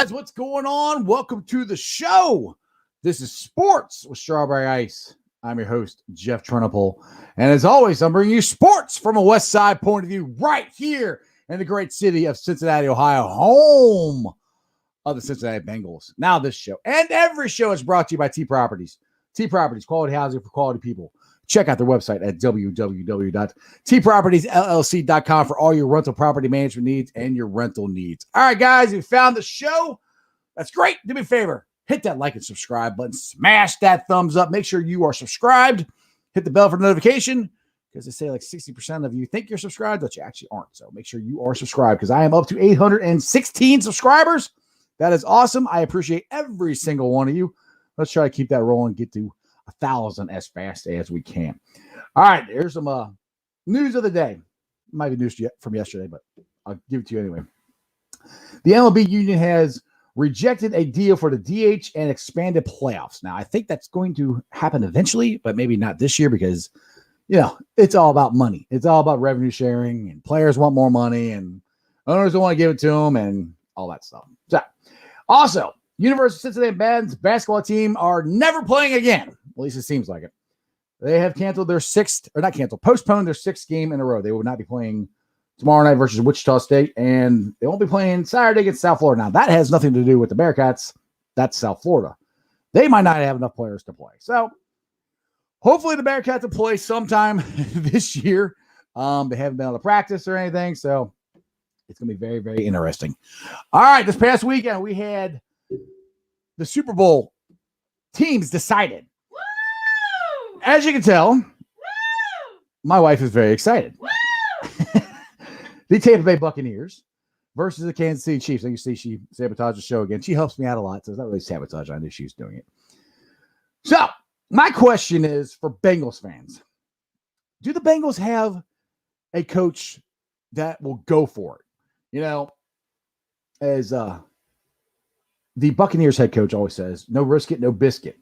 guys, what's going on? Welcome to the show. This is Sports with Strawberry Ice. I'm your host, Jeff Trunapole. And as always, I'm bringing you sports from a West Side point of view right here in the great city of Cincinnati, Ohio, home of the Cincinnati Bengals. Now this show and every show is brought to you by T Properties. T Properties, quality housing for quality people. Check out their website at www.tpropertiesllc.com for all your rental property management needs and your rental needs. All right, guys, you found the show. That's great. Do me a favor. Hit that like and subscribe button. Smash that thumbs up. Make sure you are subscribed. Hit the bell for notification because they say like 60% of you think you're subscribed, but you actually aren't. So make sure you are subscribed because I am up to 816 subscribers. That is awesome. I appreciate every single one of you. Let's try to keep that rolling, get to 1,000 as fast as we can. All right, here's some news of the day. Might be news from yesterday, but I'll give it to you anyway. The MLB union has rejected a deal for the DH and expanded playoffs. Now, I think that's going to happen eventually, but maybe not this year because, it's all about money. It's all about revenue sharing, and players want more money, and owners don't want to give it to them, and all that stuff. So, also, University of Cincinnati men's basketball team are never playing again. At least it seems like it. They have postponed their sixth game in a row. They will not be playing tomorrow night versus Wichita State, and they won't be playing Saturday against South Florida. Now, that has nothing to do with the Bearcats. That's South Florida. They might not have enough players to play. So, hopefully the Bearcats will play sometime this year. They haven't been able to practice or anything, so it's going to be very, very interesting. All right, this past weekend, we had the Super Bowl teams decided. Woo! As you can tell, Woo! my wife is very excited. Woo! The Tampa Bay Buccaneers versus the Kansas City Chiefs. And you see she sabotaged the show again. She helps me out a lot, so it's not really sabotage. I knew she was doing it. So, my question is for Bengals fans. Do the Bengals have a coach that will go for it? As the Buccaneers head coach always says, no risk it, no biscuit.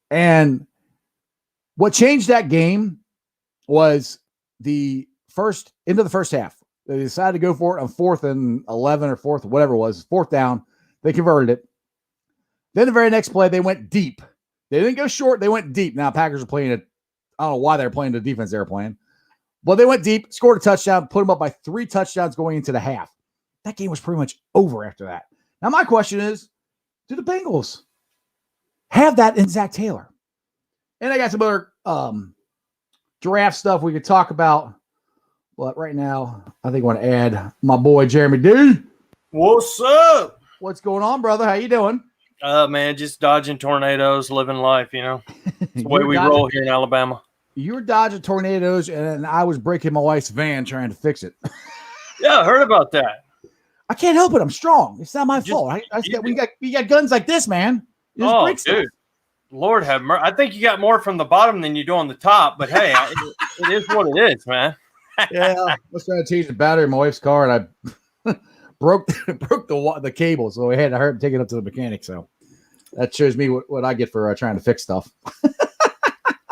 And what changed that game was the end of the first half. They decided to go for it on 4th and 11 or 4th, whatever it was, 4th down. They converted it. Then the very next play, they went deep. They didn't go short. They went deep. Now, Packers are playing it. I don't know why they're playing the defense they were playing. But they went deep, scored a touchdown, put them up by 3 touchdowns going into the half. That game was pretty much over after that. Now, my question is, do the Bengals have that in Zach Taylor? And I got some other draft stuff we could talk about. But right now, I think I want to add my boy, Jeremy D. What's up? What's going on, brother? How you doing? Man, just dodging tornadoes, living life, It's the way we roll here in Alabama. You were dodging tornadoes, and I was breaking my wife's van trying to fix it. Yeah, I heard about that. I can't help it. I'm strong. It's not my fault. We got guns like this, man. Dude. Stuff. Lord have mercy. I think you got more from the bottom than you do on the top, but hey, it is what it is, man. Yeah, I was trying to change the battery in my wife's car, and I broke the cable, so I heard him take it up to the mechanic. So that shows me what I get for trying to fix stuff.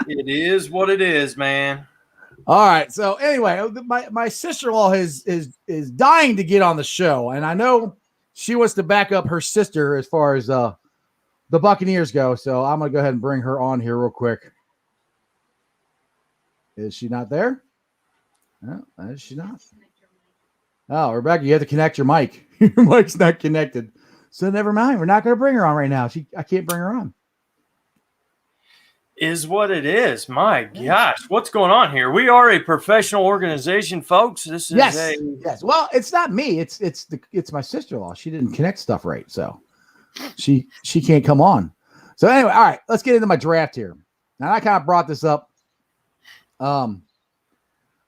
It is what it is, man. All right. So anyway, my sister-in-law is dying to get on the show, and I know she wants to back up her sister as far as the Buccaneers go. So I'm gonna go ahead and bring her on here real quick. Is she not there? No, is she not? Oh, Rebecca, you have to connect your mic. Your mic's not connected. So never mind. We're not going to bring her on right now. I can't bring her on. Is what it is. My gosh, what's going on here? We are a professional organization, folks. This is yes. Well, it's not me. It's my sister-in-law. She didn't connect stuff right, so she can't come on. So anyway, all right, let's get into my draft here. Now I kind of brought this up.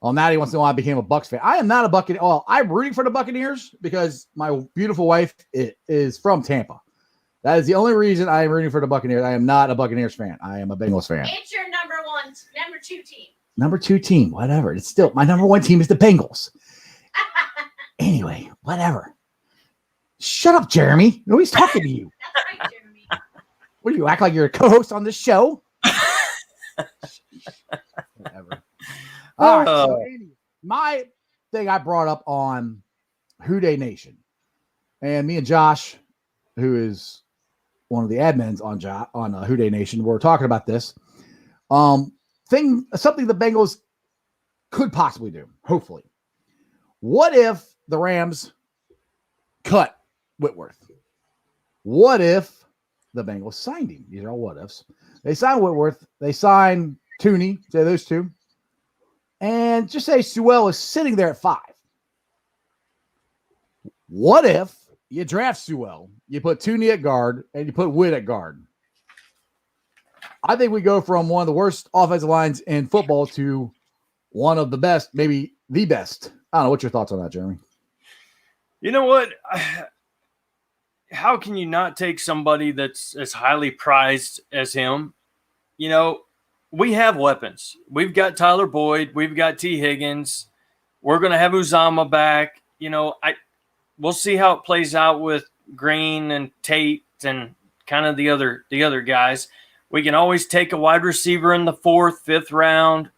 Well, Natty wants to know why I became a Bucs fan. I am not a Buccaneer. Well, I'm rooting for the Buccaneers because my beautiful wife is from Tampa. That is the only reason I am rooting for the Buccaneers. I am not a Buccaneers fan. I am a Bengals fan. It's your number 2 team. Number 2 team, whatever. It's still my number 1 team is the Bengals. Anyway, whatever. Shut up, Jeremy. Nobody's talking to you. That's right, Jeremy. What do you act like you're a co-host on this show? Whatever. All right. So Andy, my thing I brought up on Who Dey Nation, and me and Josh who is one of the admins on Who Day Nation, were talking about this something the Bengals could possibly do. Hopefully, what if the Rams cut Whitworth? What if the Bengals signed him? These are all what ifs. They sign Whitworth. They sign Tooney. Say those two, and just say Sewell is sitting there at 5. What if you draft Sewell, you put Tooney at guard, and you put Witt at guard? I think we go from one of the worst offensive lines in football to one of the best, maybe the best. I don't know. What's your thoughts on that, Jeremy? You know what? How can you not take somebody that's as highly prized as him? You know, we have weapons. We've got Tyler Boyd. We've got T. Higgins. We're going to have Uzama back. You know, we'll see how it plays out with Green and Tate and kind of the other guys. We can always take a wide receiver in the 4th, 5th round.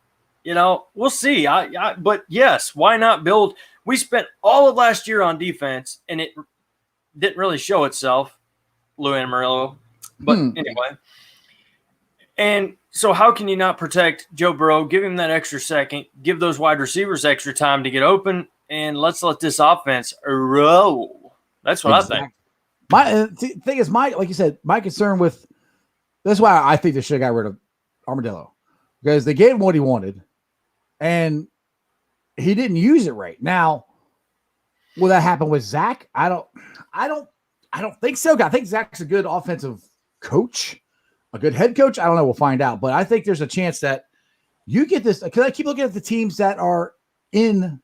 You know, we'll see. But yes, why not build? We spent all of last year on defense, and it didn't really show itself, Lou Amarillo. But anyway. And so how can you not protect Joe Burrow, give him that extra second, give those wide receivers extra time to get open, and let's let this offense roll. That's what I think. My thing is, like you said, my concern with – that's why I think they should have got rid of Armadillo, because they gave him what he wanted, and he didn't use it right. Now, will that happen with Zach? I don't think so. I think Zach's a good offensive coach, a good head coach. I don't know. We'll find out. But I think there's a chance that you get this, because I keep looking at the teams that are in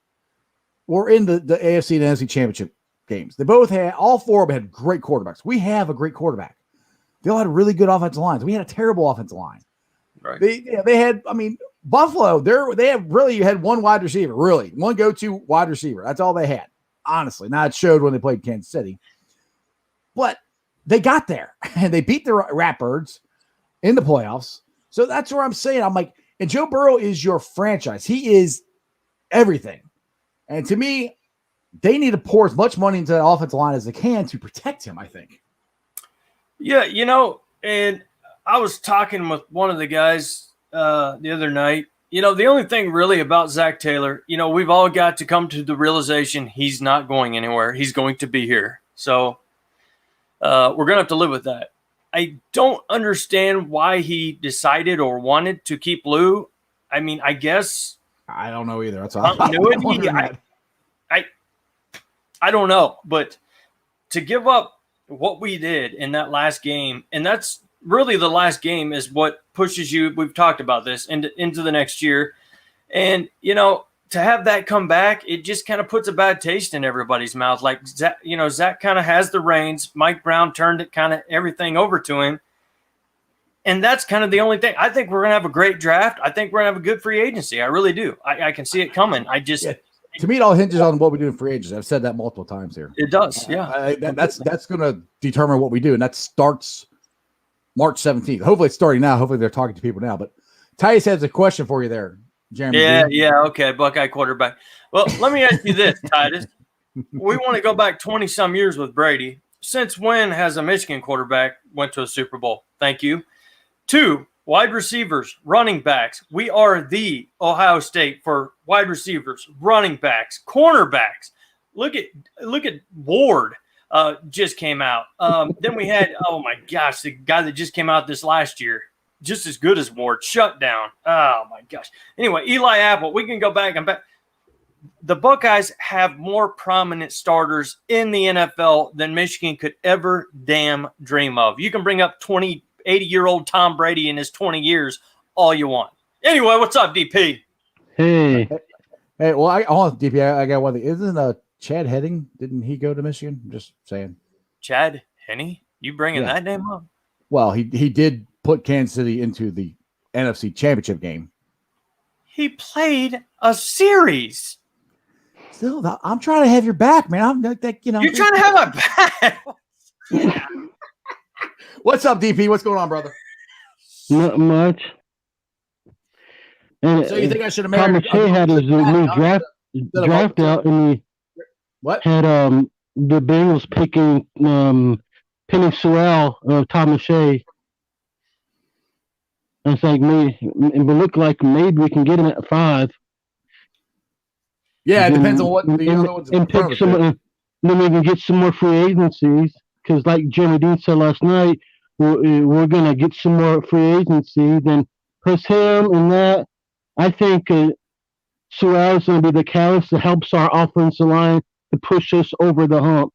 the AFC and NFC championship games. They both had, all 4 of them had great quarterbacks. We have a great quarterback. They all had really good offensive lines. We had a terrible offensive line. Right. They had, I mean, Buffalo, they had one wide receiver, really. One go-to wide receiver. That's all they had, honestly. Now, it showed when they played Kansas City. But they got there, and they beat the Ratbirds in the playoffs. So that's where I'm saying. I'm like, and Joe Burrow is your franchise. He is everything. And to me, they need to pour as much money into that offensive line as they can to protect him, I think. Yeah, you know, and I was talking with one of the guys the other night. You know, the only thing really about Zach Taylor, you know, we've all got to come to the realization he's not going anywhere. He's going to be here. So we're going to have to live with that. I don't understand why he decided or wanted to keep Lou. I mean, I guess. I don't know either. That's all. I don't know. But to give up what we did in that last game, and that's really the last game, is what pushes you. We've talked about this into the next year. And, you know, to have that come back, it just kind of puts a bad taste in everybody's mouth. Like, Zach kind of has the reins. Mike Brown turned it kind of everything over to him. And that's kind of the only thing. I think we're going to have a great draft. I think we're going to have a good free agency. I really do. I can see it coming. To me, it all hinges on what we do in free agency. I've said that multiple times here. It does, yeah. That's going to determine what we do, and that starts March 17th. Hopefully it's starting now. Hopefully they're talking to people now. But Titus has a question for you there, Jeremy. Yeah, okay, Buckeye quarterback. Well, let me ask you this, Titus. We want to go back 20-some years with Brady. Since when has a Michigan quarterback went to a Super Bowl? Thank you. 2, wide receivers, running backs. We are the Ohio State for wide receivers, running backs, cornerbacks. Look at Ward just came out. Then we had, oh my gosh, the guy that just came out this last year, just as good as Ward, shut down. Oh my gosh. Anyway, Eli Apple, we can go back and back. The Buckeyes have more prominent starters in the NFL than Michigan could ever damn dream of. You can bring up 80-year-old Tom Brady in his 20 years all you want. Anyway, what's up, DP? Hey, well, I want DP. I got one thing. Isn't Chad Heading? Didn't he go to Michigan? I'm just saying. Chad Henne? You bringing that name up? Well, he did put Kansas City into the NFC Championship game. He played a series. Still, I'm trying to have your back, man. I'm like, You're trying to have my back. What's up, DP? What's going on, brother? not much. And, So you think I should have married? Tom McShay had his new draft out, and he What? had the Bengals picking Penny Sewell of Thomas Shea. It's like it would look like maybe we can get him at 5. Yeah, it And- depends on what the and- other ones in and front pick of it. some. Then we can get some more free agencies because, like Jeremy Dean said last night, we're gonna get some more free agency. Then plus him and that, I think Sewell is gonna be the catalyst that helps our offensive line to push us over the hump.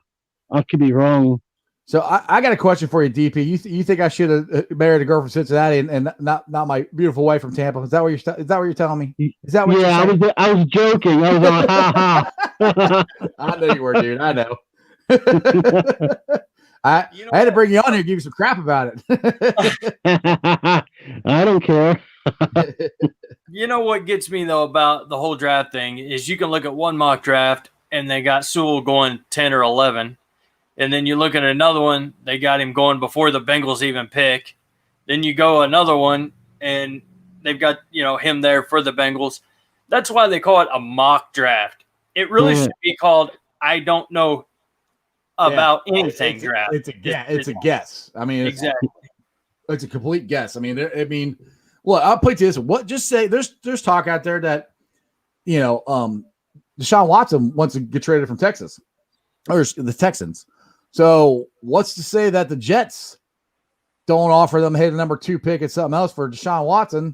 I could be wrong. So I got a question for you, DP. You think I should have married a girl from Cincinnati and not my beautiful wife from Tampa? Is that what you're telling me? Is that what Yeah, you're saying? I was joking. I was on ha ha. I know you were, dude. I know. I had to bring you on here and give you some crap about it. I don't care. You know what gets me though about the whole draft thing is you can look at one mock draft and they got Sewell going 10 or 11. And then you look at another one, they got him going before the Bengals even pick. Then you go another one and they've got, him there for the Bengals. That's why they call it a mock draft. It really should be called I don't know about anything draft. It's a guess. I mean, exactly. It's a complete guess. I mean, well, I'll put it to this. Just say there's talk out there that, Deshaun Watson wants to get traded from Texas or the Texans. So what's to say that the Jets don't offer them, hey, the number 2 pick and something else for Deshaun Watson,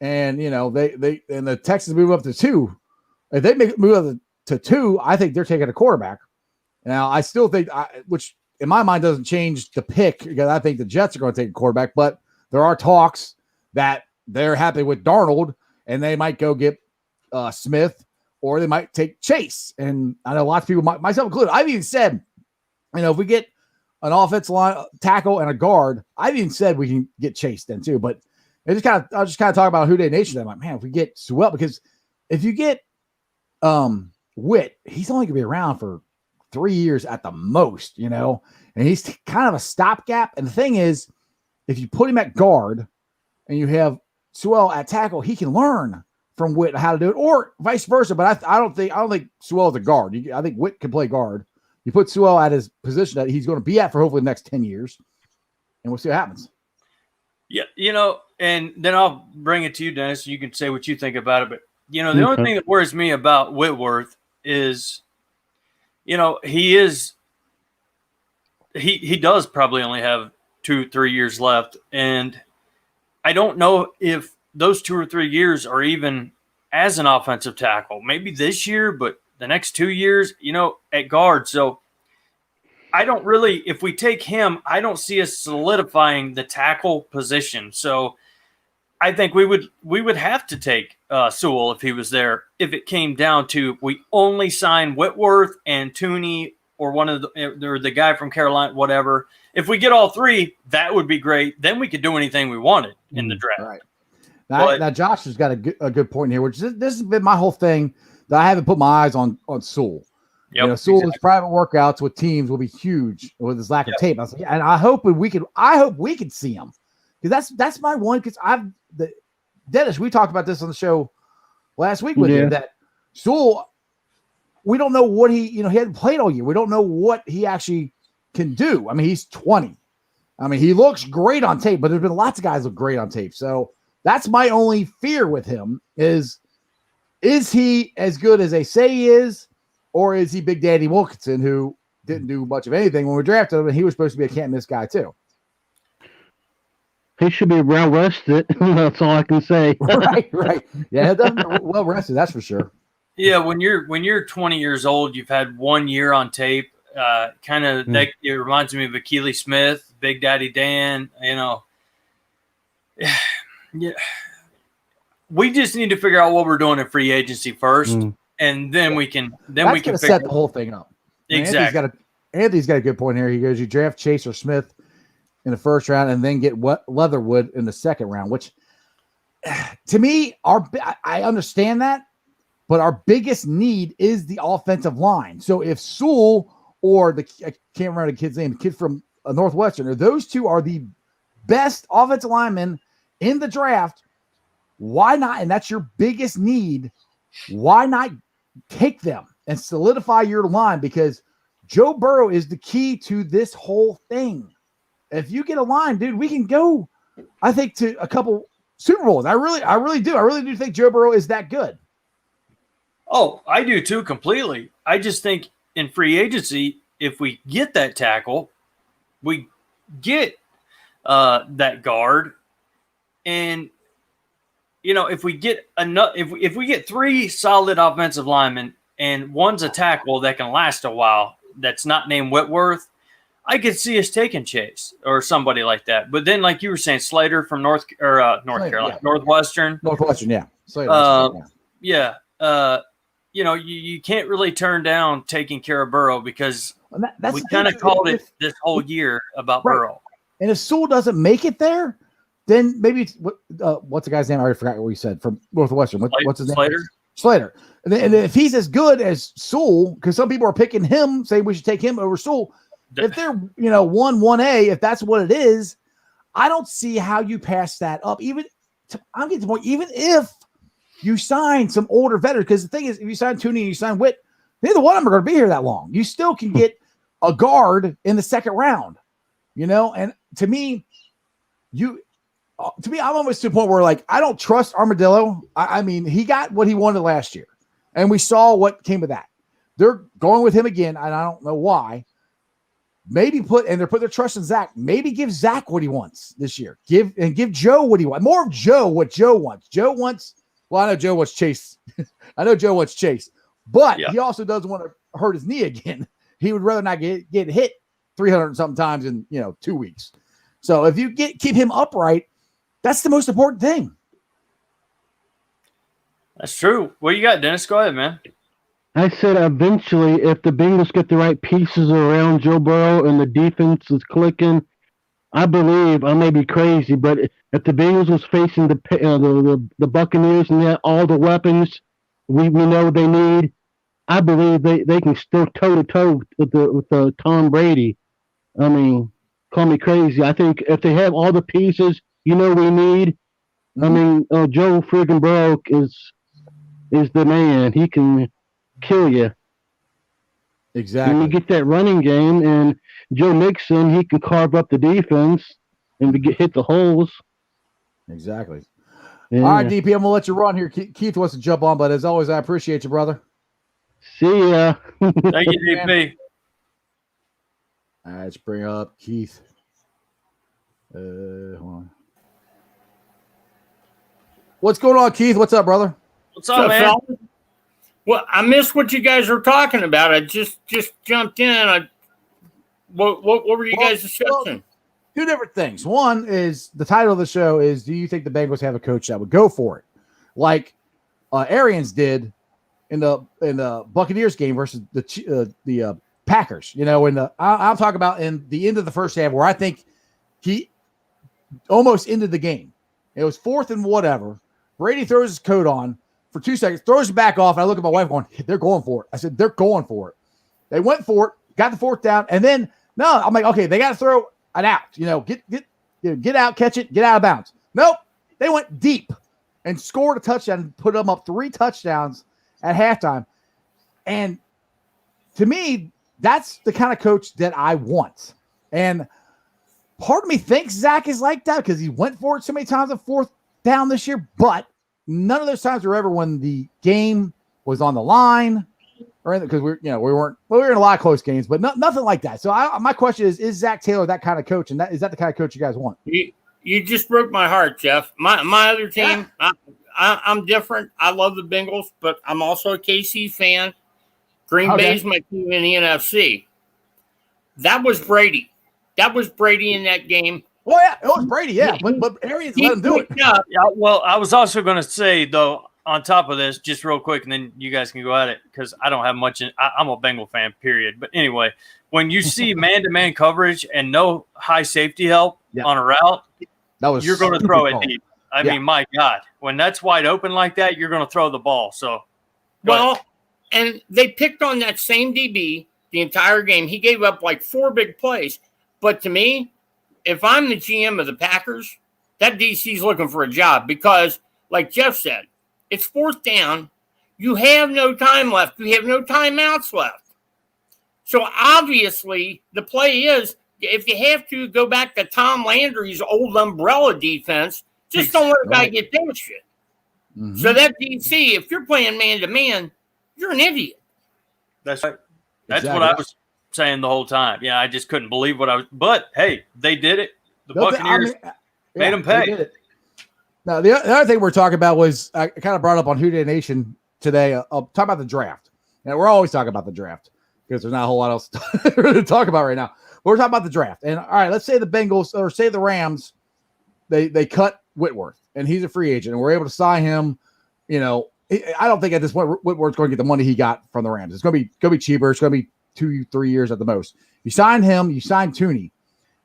and they and the Texans move up to 2. If they move up to 2, I think they're taking a quarterback. Now I still think, which in my mind doesn't change the pick because I think the Jets are going to take a quarterback, but there are talks that they're happy with Darnold and they might go get Smith or they might take Chase. And I know lots of people, myself included, I've even said, if we get an offensive line tackle and a guard, I've even said we can get Chase then too. But I was just kind of talking about Who Day Nation. I'm like, man, if we get Sewell, because if you get Witt, he's only gonna be around for 3 years at the most, and he's kind of a stopgap. And the thing is, if you put him at guard and you have Sewell at tackle, he can learn from Witt how to do it, or vice versa. But I don't think Sewell is a guard. I think Witt can play guard. You put Sewell at his position that he's going to be at for hopefully the next 10 years, and we'll see what happens. Yeah, and then I'll bring it to you, Dennis. You can say what you think about it. But, the only thing that worries me about Whitworth is, he does probably only have 2-3 years left. And I don't know if those 2 or 3 years are even as an offensive tackle. Maybe this year, but the next 2 years, at guard. So I don't really, if we take him, I don't see us solidifying the tackle position. So I think we would have to take Sewell if he was there. If it came down to we only sign Whitworth and Tooney or one of the guy from Carolina, whatever. If we get all 3, that would be great. Then we could do anything we wanted in the draft. Right. Now Josh has got a good point here, which this has been my whole thing. That I haven't put my eyes on Sewell. Yep, Sewell's private workouts with teams will be huge with his lack of tape. I was like, and I hope we could see him, because that's my one. Because Dennis, we talked about this on the show last week with you, that Sewell, we don't know what he hadn't played all year. We don't know what he actually can do. I mean, he's 20. I mean, he looks great on tape, but there's been lots of guys look great on tape. So that's my only fear with him is he as good as they say he is, or is he Big Daddy Wilkinson, who didn't do much of anything when we drafted him, and he was supposed to be a can't-miss guy too? He should be well rested. That's all I can say. Right. Yeah, well rested, that's for sure. Yeah, when you're 20 years old, you've had 1 year on tape. It reminds me of Akili Smith, Big Daddy Dan. Yeah. We just need to figure out what we're doing in free agency first, and then we can set the whole thing up. Exactly. Anthony's got a good point here. He goes, you draft Chase or Smith in the first round, and then get Leatherwood in the second round. Which, to me, I understand that, but our biggest need is the offensive line. So if Sewell or I can't remember the kid's name, the kid from Northwestern, or those two are the best offensive linemen in the draft, why not? And that's your biggest need. Why not take them and solidify your line? Because Joe Burrow is the key to this whole thing. If you get a line, dude, we can go, I think, to a couple Super Bowls. I really do. I really do think Joe Burrow is that good. Oh, I do too, completely. I just think in free agency, if we get that tackle, we get that guard, and if we get enough, if we get 3 solid offensive linemen and one's a tackle that can last a while, that's not named Whitworth, I could see us taking Chase or somebody like that. But then, like you were saying, Slater from North Carolina, yeah. Northwestern, yeah. Slater, yeah. You can't really turn down taking care of Burrow because we kind of called it this whole year about Burrow. And if Sewell doesn't make it there, then maybe it's what's the guy's name? I already forgot what he said from Northwestern. What's his name? Slater. And then if he's as good as Sewell, because some people are picking him, saying we should take him over Sewell. If they're 1A, if that's what it is, I don't see how you pass that up. I'm getting to the point. Even if you sign some older veterans, because the thing is, if you sign Tooney and you sign Witt, neither one of them are going to be here that long. You still can get a guard in the second round, And to me, I'm almost to the point where I don't trust Armadillo. I mean, he got what he wanted last year, and we saw what came of that. They're going with him again, and I don't know why. They're putting their trust in Zach. Maybe give Zach what he wants this year. Give Joe what he wants. More of Joe, what Joe wants. Well, I know Joe wants Chase. But he also doesn't want to hurt his knee again. He would rather not get hit 300 and something times in 2 weeks. So if you keep him upright, that's the most important thing. That's true. What you got, Dennis? Go ahead, man. I said eventually, if the Bengals get the right pieces around Joe Burrow and the defense is clicking, I believe, I may be crazy, but if the Bengals was facing the Buccaneers and they had all the weapons we know they need, I believe they can still toe-to-toe with Tom Brady. I mean, call me crazy. I think if they have all the pieces we need, I mean, Joe friggin' Burrow is the man. He can kill you. Exactly. And you get that running game, and Joe Mixon, he can carve up the defense and hit the holes. Exactly. Yeah. All right, DP, I'm gonna let you run here. Keith wants to jump on, but as always, I appreciate you, brother. See ya. Thank you, DP. All right, let's bring up Keith. Hold on. What's going on, Keith? What's up, brother? What's up, man? Well, I missed what you guys were talking about. I just jumped in. What were you guys discussing? Two different things. One is the title of the show is, do you think the Bengals have a coach that would go for it? Like Arians did in the Buccaneers game versus the Packers. I'm talking about in the end of the first half where I think he almost ended the game. It was 4th and whatever. Brady throws his coat on for 2 seconds, throws it back off, and I look at my wife going, they're going for it. I said, they're going for it. They went for it, got the 4th down, and then, no, I'm like, okay, they got to throw an out. Get out, catch it, get out of bounds. Nope. They went deep and scored a touchdown and put them up 3 touchdowns at halftime. And to me, that's the kind of coach that I want. And part of me thinks Zach is like that because he went for it so many times on 4th down this year, but none of those times were ever when the game was on the line or anything, because we were in a lot of close games, but nothing like that. So my question is Zach Taylor that kind of coach, and is that the kind of coach you guys want? You just broke my heart, Jeff. My other team, I'm different. I love the Bengals, but I'm also a KC fan. Green Bay's my team in the NFC. That was Brady. That was Brady in that game. Well, yeah, it was Brady, yeah, but Arians let him do it. Yeah, well, I was also going to say, though, on top of this, just real quick, and then you guys can go at it, because I don't have much I'm a Bengal fan, period. But anyway, when you see man-to-man coverage and no high safety help on a route, you're going to throw it deep. I mean, my God, when that's wide open like that, you're going to throw the ball. So, and they picked on that same DB the entire game. He gave up like 4 big plays. But to me, if I'm the GM of the Packers, that DC's looking for a job because, like Jeff said, it's 4th down. You have no time left. You have no timeouts left. So obviously, the play is if you have to go back to Tom Landry's old umbrella defense, just don't let a guy get that shit. Mhm. So that DC, if you're playing man to man, you're an idiot. That's right. That's Exactly. what I was saying the whole time. Yeah, I just couldn't believe what I was. But hey, they did it. The Buccaneers made them they pay. did it. Now, the other thing we're talking about was I kind of brought up on Who Day Nation today. Talk about the draft. Now, we're always talking about the draft because there's not a whole lot else to talk about right now. But we're talking about the draft. And all right, let's say the Bengals or say the Rams, they cut Whitworth and he's a free agent and we're able to sign him. You know, I don't think at this point Whitworth's going to get the money he got from the Rams. It's going to be cheaper. It's going to be 2-3 years at the most. You sign him, you sign Tooney.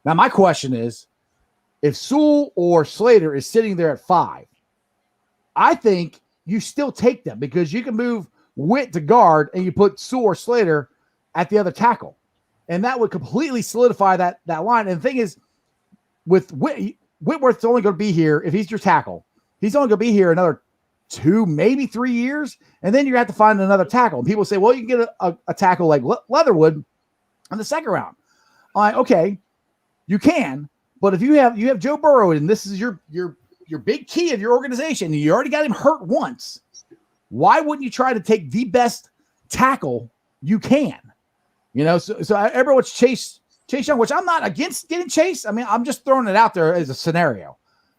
Now, my question is, if Sewell or Slater is sitting there at 5, I think you still take them because you can move Witt to guard and you put Sewell or Slater at the other tackle. And that would completely solidify that line. And the thing is, with Whitworth's only going to be here, if he's your tackle, he's only going to be here another 2, maybe 3 years. And then you have to find another tackle. And people say, well, you can get a tackle like Leatherwood in the second round. I'm like, okay, you can. But if you have Joe Burrow and this is your big key of your organization, and you already got him hurt once, why wouldn't you try to take the best tackle you can? You know, so everyone's Chase Young, which I'm not against getting Chase. I mean, I'm just throwing it out there as a scenario.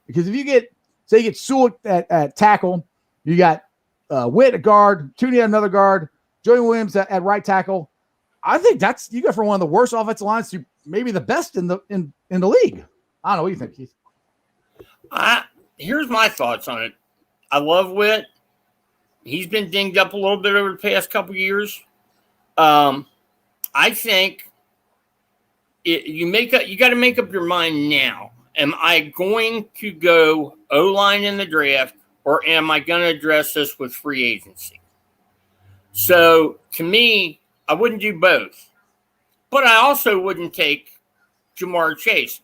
Because if you get Sewell at tackle, you got Witt at guard, Tooney at another guard, Joey Williams at right tackle. I think you go for one of the worst offensive lines to maybe the best in the league. I don't know. What do you think, Keith? Here's my thoughts on it. I love Witt. He's been dinged up a little bit over the past couple of years. I think you got to make up your mind now. Am I going to go O-line in the draft, or am I going to address this with free agency? So to me, I wouldn't do both, but I also wouldn't take Jamar Chase.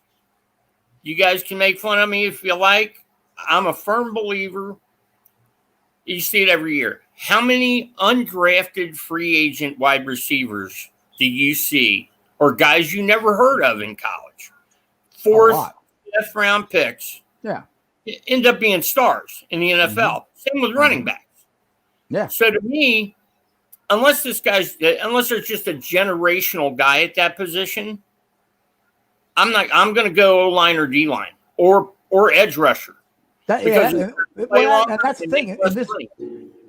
You guys can make fun of me if you like. I'm a firm believer. You see it every year. How many undrafted free agent wide receivers do you see, or guys you never heard of in college? 4th, 5th round picks. Yeah. End up being stars in the NFL. Mm-hmm. Same with running backs. Yeah. So to me, unless there's just a generational guy at that position, I'm going to go O-line or D-line or edge rusher. And that's the thing.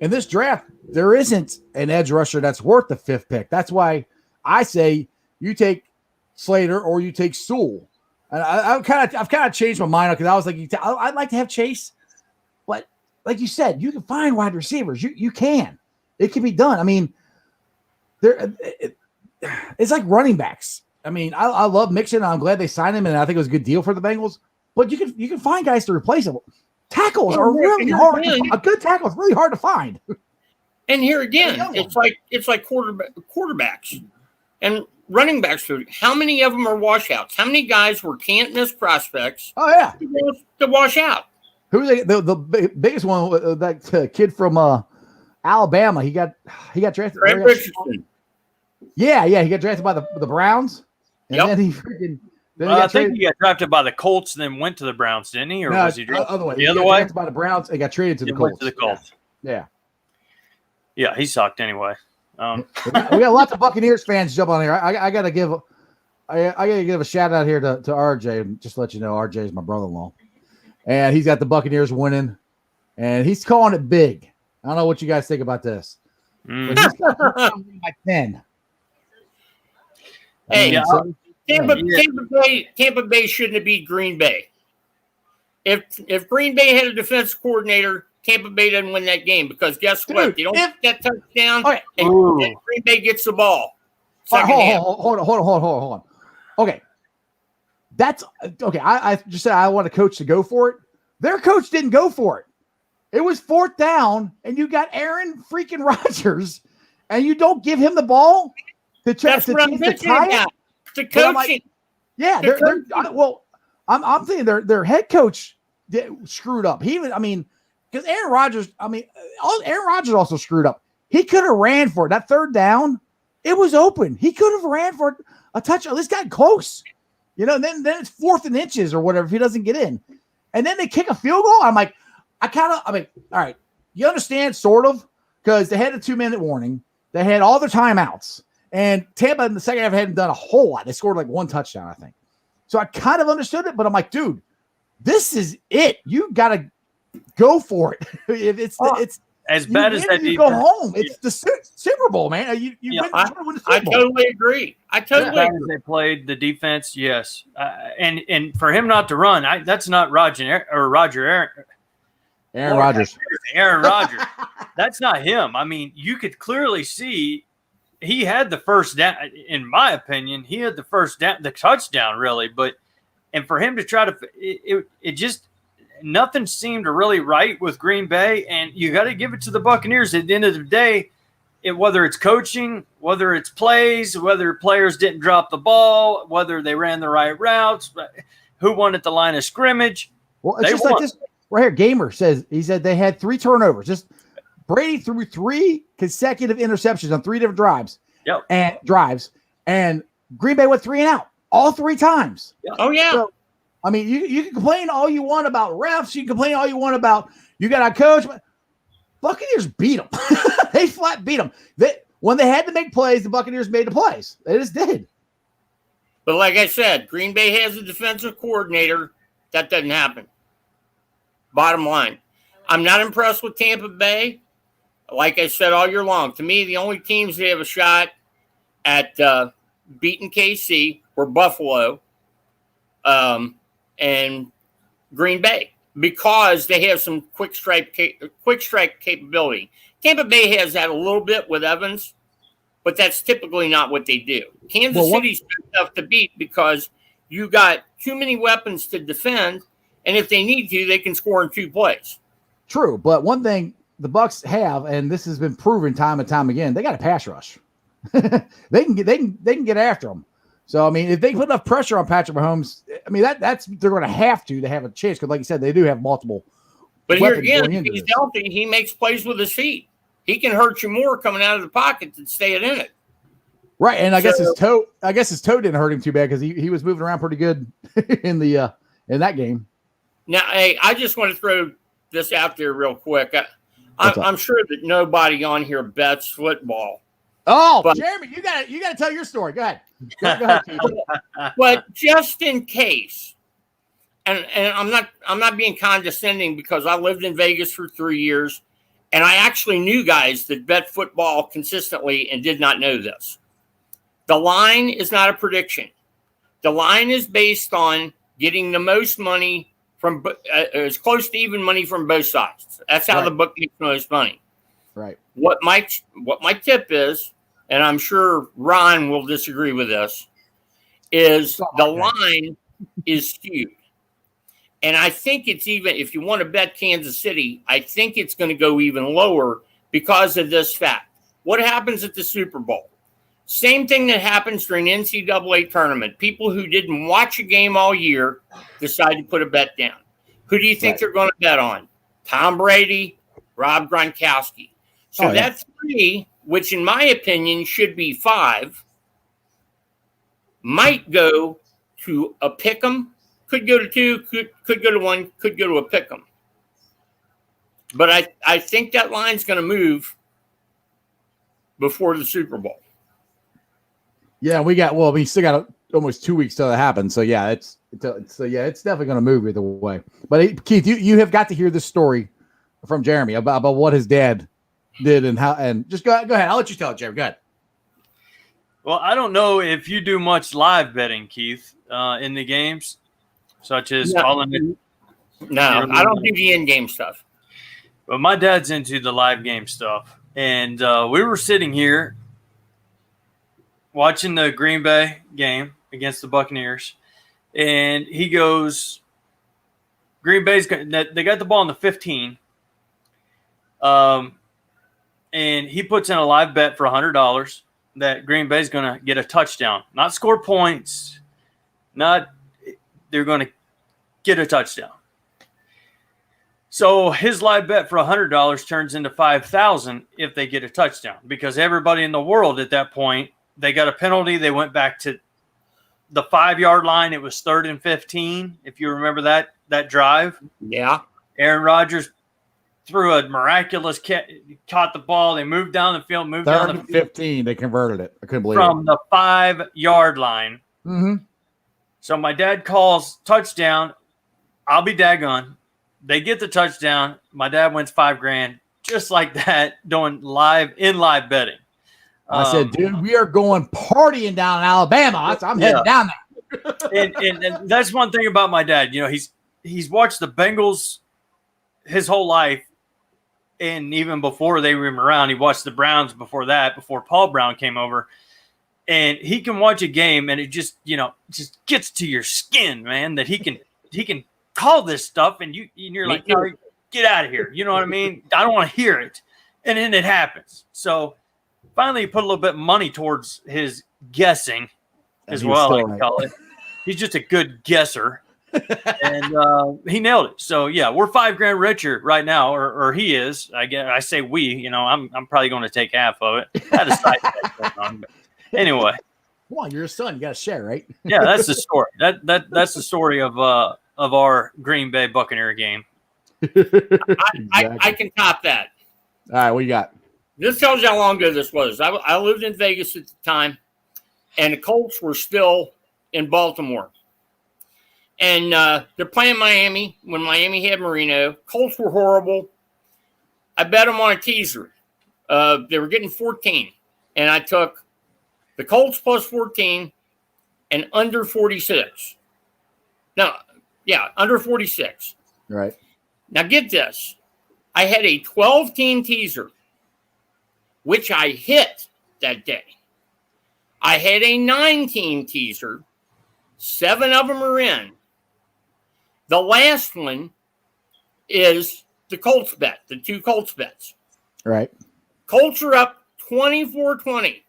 In this draft, there isn't an edge rusher that's worth the 5th pick. That's why I say you take Slater or you take Sewell. And I've kind of changed my mind because I was like, I'd like to have Chase, but like you said, you can find wide receivers. You can. It can be done. I mean, it's like running backs. I mean, I love Mixon. I'm glad they signed him, and I think it was a good deal for the Bengals. But you can find guys to replace him. Tackles are really hard. A good tackle is really hard to find. And here again, it's like quarterbacks and running backs. How many of them are washouts? How many guys were can't miss prospects? Oh yeah, to wash out. Who's the biggest one? That kid from Alabama. He got drafted. Yeah, he got drafted by the Browns, and then he freaking. I think he got drafted by the Colts, and then went to the Browns, didn't he? Or was he drafted the other way? The other way? Drafted by the Browns and got traded to the Colts. Went to the Colts. Yeah, he sucked anyway. We got lots of Buccaneers fans jump on here. I gotta give a shout out here to RJ. Just to let you know, RJ is my brother-in-law, and he's got the Buccaneers winning, and he's calling it big. I don't know what you guys think about this. But he's by 10. Hey, Tampa Bay shouldn't have beat Green Bay. If Green Bay had a defensive coordinator, Tampa Bay doesn't win that game because guess what? You don't get that touchdown, and Green Bay gets the ball. Hold on. Okay, that's okay. I just said I want a coach to go for it. Their coach didn't go for it. It was 4th down, and you got Aaron freaking Rodgers, and you don't give him the ball to tie it. The coaching. I'm thinking their head coach screwed up. Because Aaron Rodgers also screwed up. He could have ran for it. That 3rd down, It was open. He could have ran for a touchdown. This got close. You know, and then it's 4th and inches or whatever if he doesn't get in. And then they kick a field goal. I'm like, all right, you understand, sort of, because they had a 2-minute warning. They had all their timeouts. And Tampa in the second half hadn't done a whole lot. They scored like 1 touchdown, I think. So I kind of understood it, but I'm like, dude, this is it. You got to go for it. It's as bad as that. You go home. It's the Super Bowl, man. You win the Super I Bowl. totally agree. As bad as they played the defense, yes. And for him not to run, that's not Aaron Rodgers. That's not him. I mean, you could clearly see he had the first down. In my opinion, he had the first down, the touchdown, really. And for him to try to, it just nothing seemed really right with Green Bay. And you got to give it to the Buccaneers. At the end of the day, whether it's coaching, whether it's plays, whether players didn't drop the ball, whether they ran the right routes, who won at the line of scrimmage. Well, it's just like this right here. Gamer said they had 3 turnovers. Just Brady threw 3 consecutive interceptions on 3 different drives. Yep. And Green Bay went 3 and out all 3 times. Yep. Oh yeah. So, I mean, you can complain all you want about refs. You can complain all you want about you got a coach. But Buccaneers beat them. They flat beat them. When they had to make plays, the Buccaneers made the plays. They just did. But like I said, Green Bay has a defensive coordinator. That doesn't happen. Bottom line. I'm not impressed with Tampa Bay. Like I said all year long, to me, the only teams that have a shot at beating KC were Buffalo and Green Bay because they have some quick strike capability. Tampa Bay has that a little bit with Evans, but that's typically not what they do. Kansas City's tough to beat because you got too many weapons to defend, and if they need to, they can score in 2 plays. True, but one thing the Bucs have, and this has been proven time and time again, they got a pass rush. they can get after them. So I mean, if they put enough pressure on Patrick Mahomes, I mean that's they're going to have a chance because, like you said, they do have multiple. But here again, if he's healthy, he makes plays with his feet. He can hurt you more coming out of the pocket than staying in it. Right, and I guess his toe didn't hurt him too bad because he was moving around pretty good in that game. Now, hey, I just want to throw this out there real quick. I'm sure that nobody on here bets football. Oh, but, Jeremy, you got to tell your story. Go ahead. Go ahead, but just in case, and I'm not being condescending because I lived in Vegas for 3 years, and I actually knew guys that bet football consistently and did not know this. The line is not a prediction. The line is based on getting the most money from as close to even money from both sides. That's how the book makes the most money. Right. What my tip is, and I'm sure Ron will disagree with this, is the line is skewed. And I think it's even, if you want to bet Kansas City, I think it's going to go even lower because of this fact. What happens at the Super Bowl? Same thing that happens during NCAA tournament. People who didn't watch a game all year decide to put a bet down. Who do you think they're going to bet on? Tom Brady, Rob Gronkowski. So that 3, which in my opinion should be 5, might go to a pick'em. Could go to 2, could go to 1, could go to a pick'em. But I think that line's going to move before the Super Bowl. Yeah, we still got almost 2 weeks till it happens. So yeah, it's definitely going to move either way. But Keith, you have got to hear this story from Jeremy about what his dad did and how. And just go ahead. I'll let you tell it, Jeremy. Go ahead. Well, I don't know if you do much live betting, Keith, in the games, such as calling it. No, I don't do the in-game stuff. But my dad's into the live game stuff, and we were sitting here watching the Green Bay game against the Buccaneers, and he goes, Green Bay's they got the ball in the 15, and he puts in a live bet for $100 that Green Bay's going to get a touchdown, not score points, they're going to get a touchdown. So his live bet for $100 turns into $5,000 if they get a touchdown, because everybody in the world at that point, they got a penalty. They went back to the 5-yard line. It was 3rd and 15. If you remember that drive. Yeah. Aaron Rodgers threw a miraculous caught the ball. They moved down the field, moved down the field. 15. They converted it. I couldn't believe from it. the 5-yard line. Mm-hmm. So my dad calls touchdown. I'll be daggone. They get the touchdown. My dad wins $5,000 just like that, doing live betting. I said, dude, we are going partying down in Alabama. I'm heading down there. and that's one thing about my dad. You know, he's watched the Bengals his whole life, and even before they were around, he watched the Browns before that, before Paul Brown came over. And he can watch a game, and it just gets to your skin, man. That he can call this stuff, and you're like, no, get out of here. You know what I mean? I don't want to hear it. And then it happens. So finally, he put a little bit of money towards his guessing as well, I can call it. He's just a good guesser. And he nailed it. So yeah, we're $5,000 richer right now, or he is. I guess I say we. You know, I'm probably going to take half of it. I had a side bet going on, but anyway. Well, you're a son. You got to share, right? Yeah, that's the story. That's the story of our Green Bay Buccaneer game. I can top that. All right, what you got? This tells you how long ago this was. I lived in Vegas at the time, and the Colts were still in Baltimore. And they're playing Miami when Miami had Marino. Colts were horrible. I bet them on a teaser. They were getting 14, and I took the Colts plus 14 and under 46. No, yeah, under 46. Right. Now get this. I had a 12-team teaser, which I hit that day. I had a 9-team teaser. 7 of them are in. The last one is the Colts bet, the 2 Colts bets. Right. Colts are up 24-20.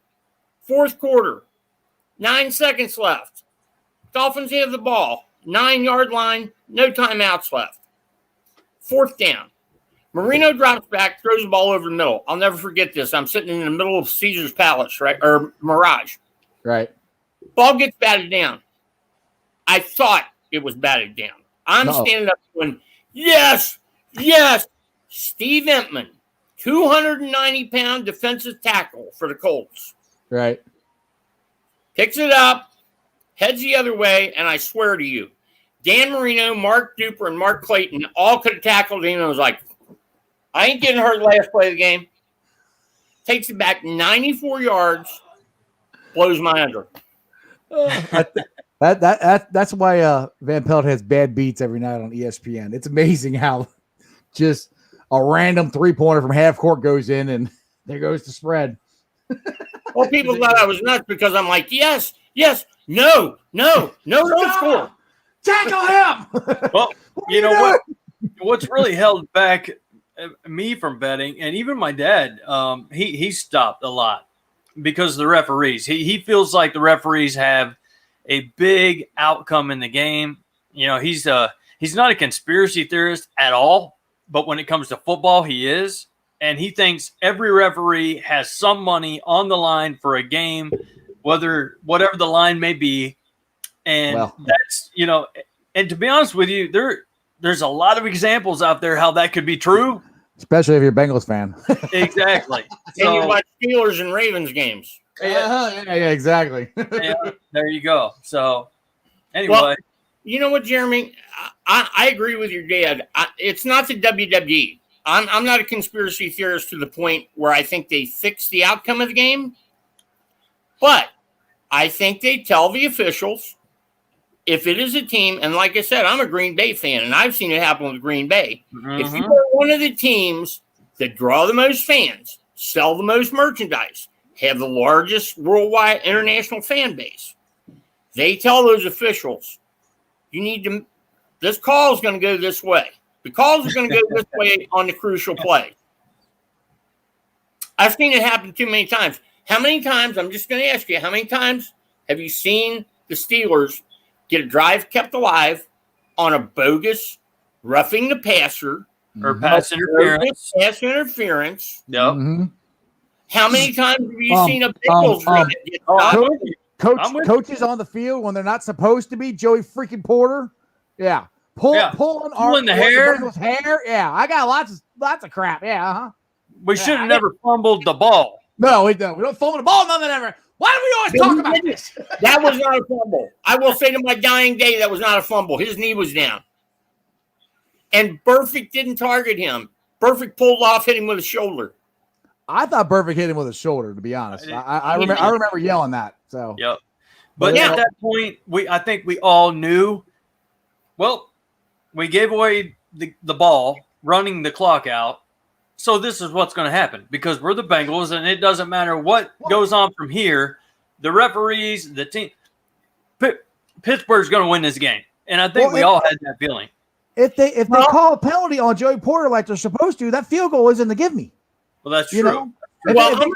4th quarter. 9 seconds left. Dolphins have the ball. 9-yard line. No timeouts left. 4th down. Marino drops back, throws the ball over the middle. I'll never forget this. I'm sitting in the middle of Caesar's Palace, right? Or Mirage. Right. Ball gets batted down. I thought it was batted down. I'm standing up going, yes, yes. Steve Entman, 290-pound defensive tackle for the Colts. Right. Picks it up, heads the other way, and I swear to you, Dan Marino, Mark Duper, and Mark Clayton all could have tackled him and was like, I ain't getting hurt last play of the game. Takes it back 94 yards, blows my under. That's why Van Pelt has bad beats every night on ESPN. It's amazing how just a random 3-pointer from half court goes in, and there goes the spread. Well, people thought I was nuts because I'm like, yes, no, don't score. Tackle him. Well, you know what? What's really held back me from betting, and even my dad, he stopped a lot because of the referees. He feels like the referees have a big outcome in the game. You know, he's not a conspiracy theorist at all, but when it comes to football, he is. And he thinks every referee has some money on the line for a game, whatever the line may be. And that's, you know, and to be honest with you, there's a lot of examples out there how that could be true. Especially if you're a Bengals fan. Exactly. And you watch Steelers and Ravens games. Yeah, exactly. Yeah, there you go. So anyway. Well, you know what, Jeremy? I agree with your dad. It's not the WWE. I'm not a conspiracy theorist to the point where I think they fix the outcome of the game. But I think they tell the officials, if it is a team, and like I said, I'm a Green Bay fan, and I've seen it happen with Green Bay. Mm-hmm. If you are one of the teams that draw the most fans, sell the most merchandise, have the largest worldwide international fan base, they tell those officials, you need to, this call is going to go this way. The calls are going to go this way on the crucial play. I've seen it happen too many times. How many times, I'm just going to ask you, how many times have you seen the Steelers get a drive kept alive on a bogus roughing the passer or pass interference. Pass interference. Yep. Mm-hmm. How many times have you seen a Bengals run it get stopped? Coaches on the field when they're not supposed to be. Joey freaking Porter. Yeah. Pulling the hair. Bengals hair. Yeah. I got lots of crap. Yeah. Uh-huh. We should have never fumbled the ball. No, we don't. We don't fumble the ball. Nothing ever. Why do we always talk about this? That was not a fumble. I will say to my dying day, that was not a fumble. His knee was down. And Burfict didn't target him. Burfict pulled off, hit him with a shoulder. I thought Burfict hit him with a shoulder, to be honest. I remember yelling that. So yep. But at that point, I think we all knew, well, we gave away the ball, running the clock out. So this is what's going to happen because we're the Bengals, and it doesn't matter what goes on from here. The referees, the team, Pittsburgh's going to win this game, and I think we all had that feeling. If they call a penalty on Joey Porter like they're supposed to, that field goal isn't to give me. Well, that's true. Know? Well, I don't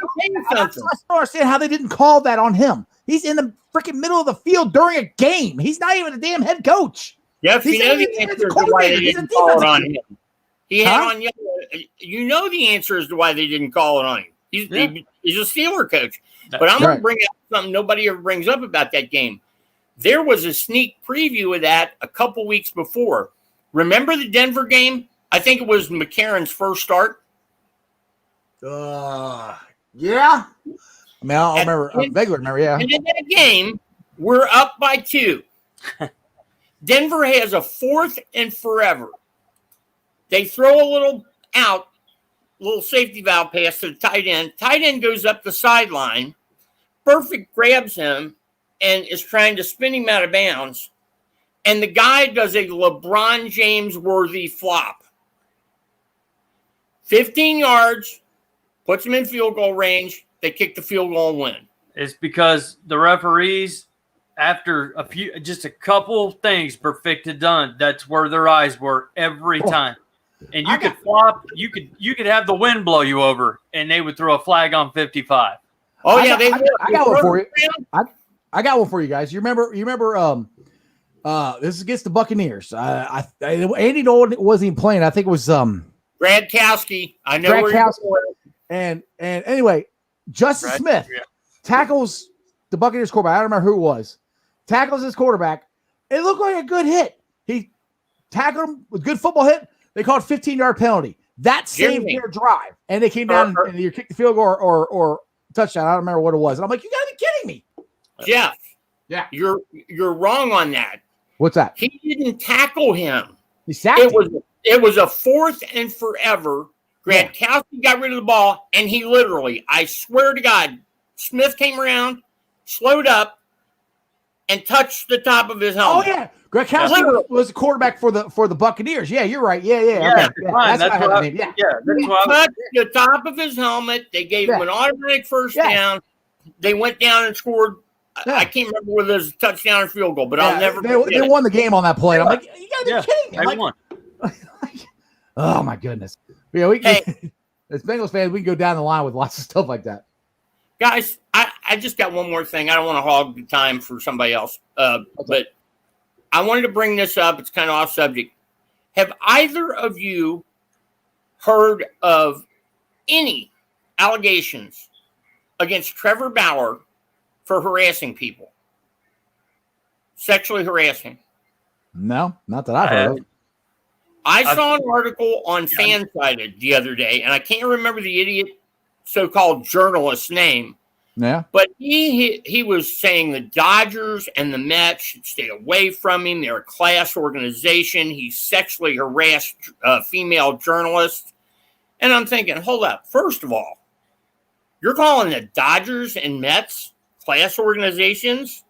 understand how they didn't call that on him. He's in the freaking middle of the field during a game. He's not even a damn head coach. Yes, you know the answer as to why they didn't call it on him. He had on yellow. You know the answer as to why they didn't call it on him. He's a Steeler coach. But I'm going to bring up something nobody ever brings up about that game. There was a sneak preview of that a couple weeks before. Remember the Denver game? I think it was McCarron's first start. Yeah. I mean, I remember. I vaguely remember. Yeah. And in that game, we're up by 2. Denver has a 4th and forever. They throw a little safety valve pass to the tight end. Tight end goes up the sideline. Burfict grabs him and is trying to spin him out of bounds. And the guy does a LeBron James-worthy flop. 15 yards, puts him in field goal range. They kick the field goal and win. It's because the referees, after just a couple things Burfict had done, that's where their eyes were every time. And you could flop, you could have the wind blow you over, and they would throw a flag on 55. Oh I got one for you. I got one for you guys. You remember? This is against the Buccaneers. Andy Nolan wasn't even playing. I think it was Gradkowski. I know where you're going. And anyway, Justice Smith tackles the Buccaneers quarterback. I don't remember who it was. Tackles his quarterback. It looked like a good hit. He tackled him with good football hit. They called 15-yard penalty. That saved their drive. And they came down and you kicked the field goal or touchdown. I don't remember what it was. And I'm like, you got to be kidding me. Jeff. Yeah. You're wrong on that. What's that? He didn't tackle him. He sacked him. It was a 4th and forever. Gradkowski got rid of the ball, and he literally, I swear to God, Smith came around, slowed up, and touched the top of his helmet. Oh, yeah. Gradkowski was the quarterback for the Buccaneers. Yeah, you're right. Yeah. Okay. That's what I mean. He touched the top of his helmet. They gave him an automatic first down. They went down and scored. I can't remember whether it was a touchdown or field goal, but I'll never forget They won the game on that play. I'm like, you got to be kidding me. They won. Oh, my goodness. Yeah, as Bengals fans, we can go down the line with lots of stuff like that. Guys, I just got one more thing. I don't want to hog the time for somebody else, but I wanted to bring this up. It's kind of off subject. Have either of you heard of any allegations against Trevor Bauer for harassing people? Sexually harassing? No, not that I've heard of. I saw an article on Fansided the other day, and I can't remember the idiot so-called journalist's name. Yeah. But he was saying the Dodgers and the Mets should stay away from him. They're a class organization. He sexually harassed female journalists. And I'm thinking, hold up. First of all, you're calling the Dodgers and Mets class organizations?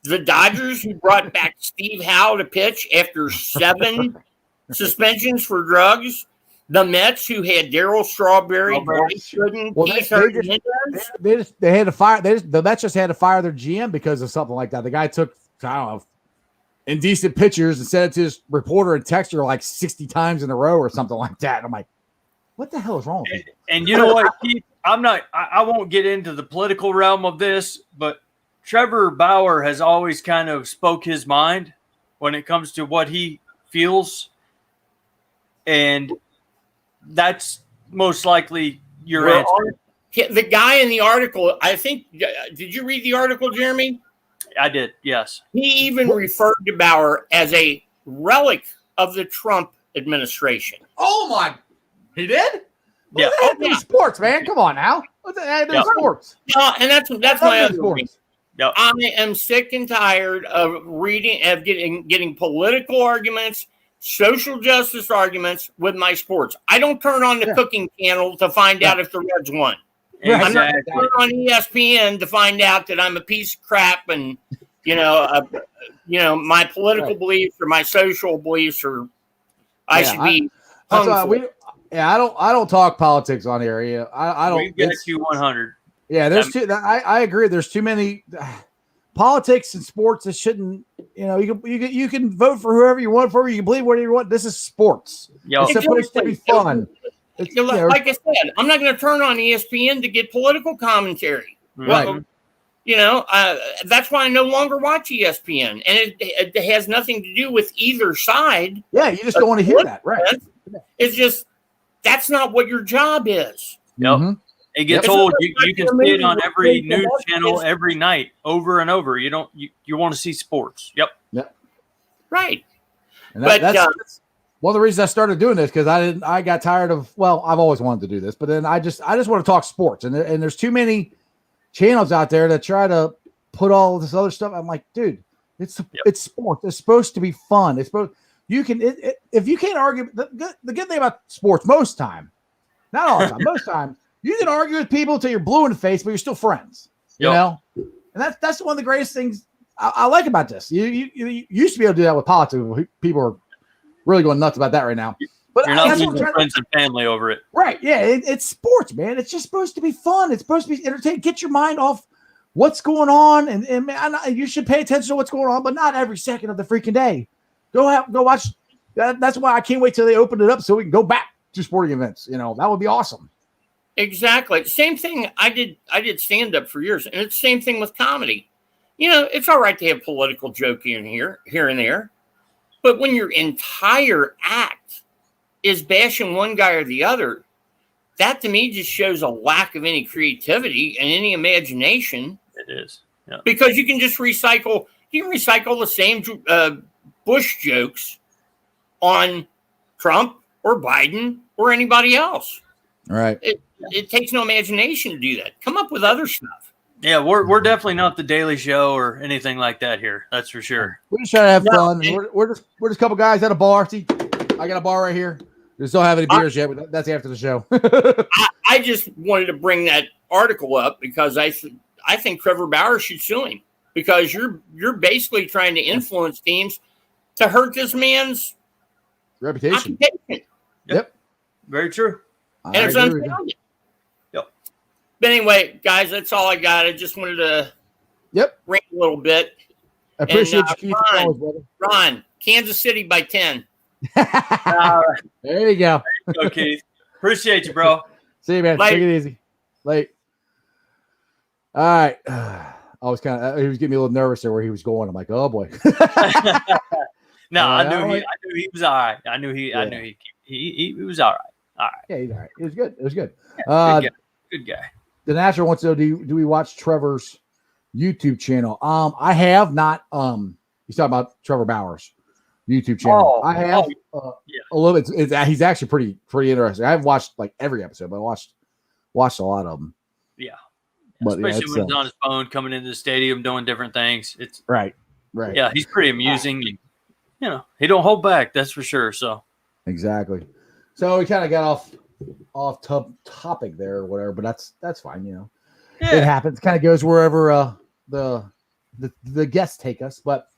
The Dodgers who brought back Steve Howe to pitch after 7 suspensions for drugs? The Mets who had Darryl Strawberry, they had to fire. The Mets just had to fire their GM because of something like that. The guy took, I don't know, indecent pictures and sent it to his reporter and texted her like 60 times in a row or something like that. And I'm like, what the hell is wrong with me? And you know what, Keith? I won't get into the political realm of this, but Trevor Bauer has always kind of spoke his mind when it comes to what he feels. And that's most likely your Well, answer. the guy in the article, I think, did you read the article, Jeremy? I did, yes. He even referred to Bauer as a relic of the Trump administration. Oh my, he did? Yeah. What's that have to do with sports, man? Come on now. What's that have to do with sports? And that's my other reason. Yep. I am sick and tired of getting political arguments, social justice arguments with my sports. I don't turn on the cooking channel to find out if the Reds won. Exactly. I'm not turn on ESPN to find out that I'm a piece of crap and my political beliefs or my social beliefs or I should be. That's why I don't talk politics on here. Yeah, I don't. We get you 100. Yeah, I agree. There's too many politics and sports that shouldn't. You can vote for whoever you want for. You can believe whatever you want. This is sports. Yo, it's supposed to be fun. Like I said, I'm not going to turn on ESPN to get political commentary. Right. Well, that's why I no longer watch ESPN, and it has nothing to do with either side. Yeah, you just don't want to hear that, right? It's just that's not what your job is. Yep. Mm-hmm. It gets old. You can see it on every news channel every night, over and over. You want to see sports. Yep. Right. And that's one of the reasons I started doing this, because I got tired of. Well, I've always wanted to do this, but then I just want to talk sports, and there's too many channels out there that try to put all this other stuff. I'm like, dude, it's sports. It's supposed to be fun. It's supposed if you can't argue. The good thing about sports, most time, not all the time, most time, you can argue with people until you're blue in the face, but you're still friends. You know, and that's one of the greatest things I like about this. You used to be able to do that with politics. People are really going nuts about that right now. But you're not losing friends and family over it. Right. Yeah. It's sports, man. It's just supposed to be fun. It's supposed to be entertaining. Get your mind off what's going on. And man, you should pay attention to what's going on, but not every second of the freaking day. Go watch. That's why I can't wait till they open it up so we can go back to sporting events. That would be awesome. Exactly. Same thing. I did stand up for years, and it's the same thing with comedy. It's all right to have political joke in here and there, but when your entire act is bashing one guy or the other, that to me just shows a lack of any creativity and any imagination. It is. Yeah. Because you can just recycle the same Bush jokes on Trump or Biden or anybody else. All right. It takes no imagination to do that. Come up with other stuff. Yeah, we're definitely not the Daily Show or anything like that here. That's for sure. We're just trying to have fun. We're just a couple guys at a bar. See, I got a bar right here. Just don't have any beers yet, but that's after the show. I just wanted to bring that article up because I think Trevor Bauer should sue him, because you're basically trying to influence teams to hurt this man's reputation. Yep. Very true. And it's unfounded. Yep. But anyway, guys, that's all I got. I just wanted to rant a little bit. I appreciate you, Keith. Ron, Kansas City by 10. There you go. There you go, Keith. Appreciate you, bro. See you, man. Late. Take it easy. Late. All right. I was he was getting me a little nervous there where he was going. I'm like, oh boy. No, I knew he was all right. I knew he was all right. All right. Yeah, he's all right. It was good. It was good. Good guy. The Natural wants to know, do we watch Trevor's YouTube channel? I have not. He's talking about Trevor Bauer's YouTube channel. I have a little bit. He's actually pretty interesting. I haven't watched like every episode, but I watched a lot of them. Yeah. But especially when he's on his phone, coming into the stadium, doing different things. It's right. Yeah, he's pretty amusing. He don't hold back. That's for sure. So exactly. So we kind of got off topic there or whatever, but that's fine. Yeah. It happens. Kind of goes wherever the guests take us. But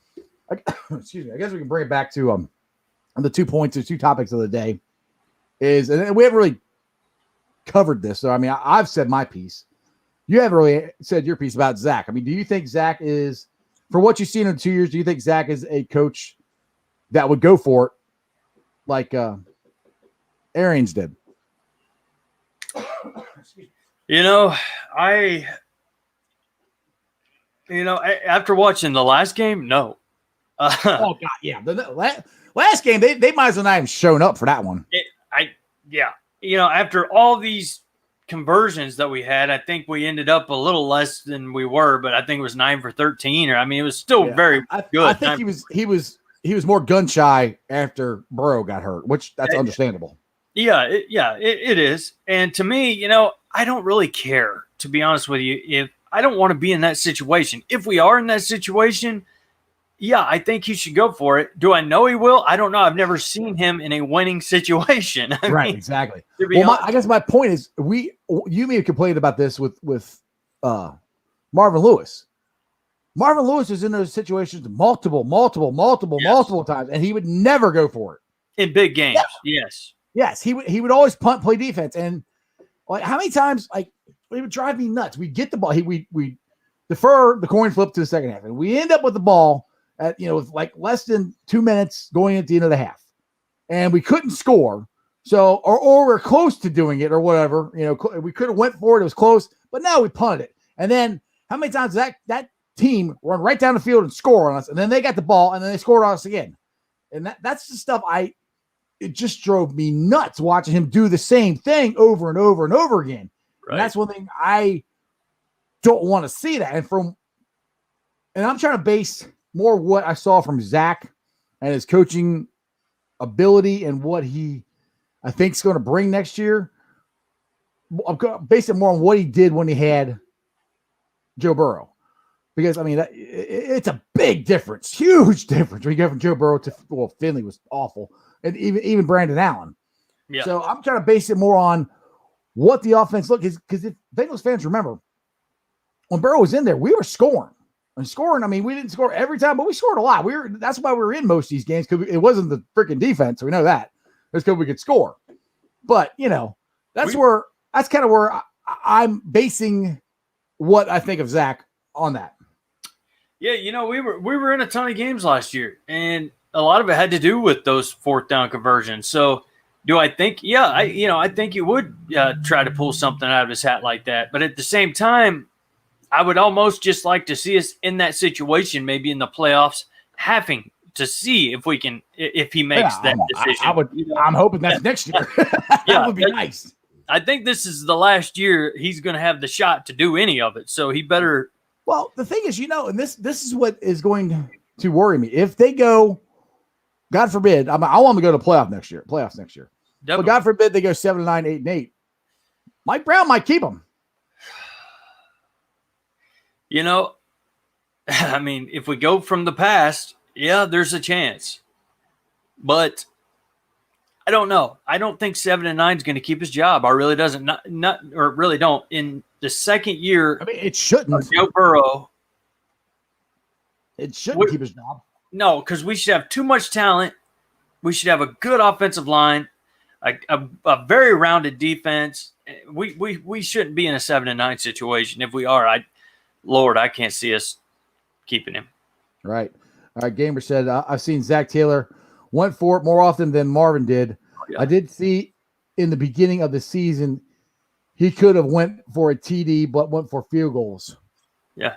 excuse me, I guess we can bring it back to the 2 points or 2 topics of the day. And we haven't really covered this. So I mean, I've said my piece. You haven't really said your piece about Zach. I mean, do you think Zach is, for what you've seen in 2 years, do you think Zach is a coach that would go for it like Arians did? After watching the last game, no. Oh God, yeah. The last game, they might as well not even shown up for that one. after all these conversions that we had, I think we ended up a little less than we were, but I think it was 9 for 13, or it was still very good. I think he was more gun shy after Burrow got hurt, which that's understandable. Yeah, it is. And to me, I don't really care, to be honest with you. If I don't want to be in that situation, if we are in that situation, yeah, I think he should go for it. Do I know he will? I don't know. I've never seen him in a winning situation. Exactly. Well, I guess my point is, you may have complained about this with Marvin Lewis. Marvin Lewis is in those situations multiple times, and he would never go for it in big games. Yes, he would always punt, play defense, and like how many times it would drive me nuts. We get the ball, we defer the coin flip to the second half, and we end up with the ball at with like less than 2 minutes going at the end of the half, and we couldn't score. So or we're close to doing it or whatever. We could have went for it. It was close, but no, we punted it. And then how many times that team run right down the field and score on us, and then they got the ball and then they scored on us again. And that's the stuff it just drove me nuts watching him do the same thing over and over and over again. Right. And that's one thing I don't want to see that. And I'm trying to base more what I saw from Zach and his coaching ability and what I think is going to bring next year. I'm based it more on what he did when he had Joe Burrow. Because, it's a big difference, huge difference when you go from Joe Burrow to, Finley was awful, and even Brandon Allen. Yeah. So I'm trying to base it more on what the offense looked, because if Bengals fans remember, when Burrow was in there, we were scoring. And we didn't score every time, but we scored a lot. That's why we were in most of these games, because it wasn't the freaking defense. So we know that. It's because we could score. But, that's kind of where I'm basing what I think of Zach on that. Yeah, we were in a ton of games last year, and a lot of it had to do with those fourth down conversions. So do I think? Yeah, I think you would try to pull something out of his hat like that. But at the same time, I would almost just like to see us in that situation, maybe in the playoffs, having to see if he makes that decision. I'm hoping that's next year. That would be nice. I think this is the last year he's going to have the shot to do any of it. So he better. Well, the thing is, and this is what is going to worry me. If they go, God forbid, I want them to go to playoffs next year. Definitely. But God forbid they go 7-9, 8-8. Mike Brown might keep them. If we go from the past, yeah, there's a chance. But I don't know. I don't think 7-9 is going to keep his job. I really really don't. In the second year, it shouldn't. Joe Burrow, it shouldn't keep his job. No, because we should have too much talent. We should have a good offensive line, a very rounded defense. We shouldn't be in a 7-9 situation. If we are, I can't see us keeping him. Right. All right. Gamer said, I've seen Zach Taylor went for it more often than Marvin did. Yeah. I did see in the beginning of the season, he could have went for a TD, but went for field goals. Yeah.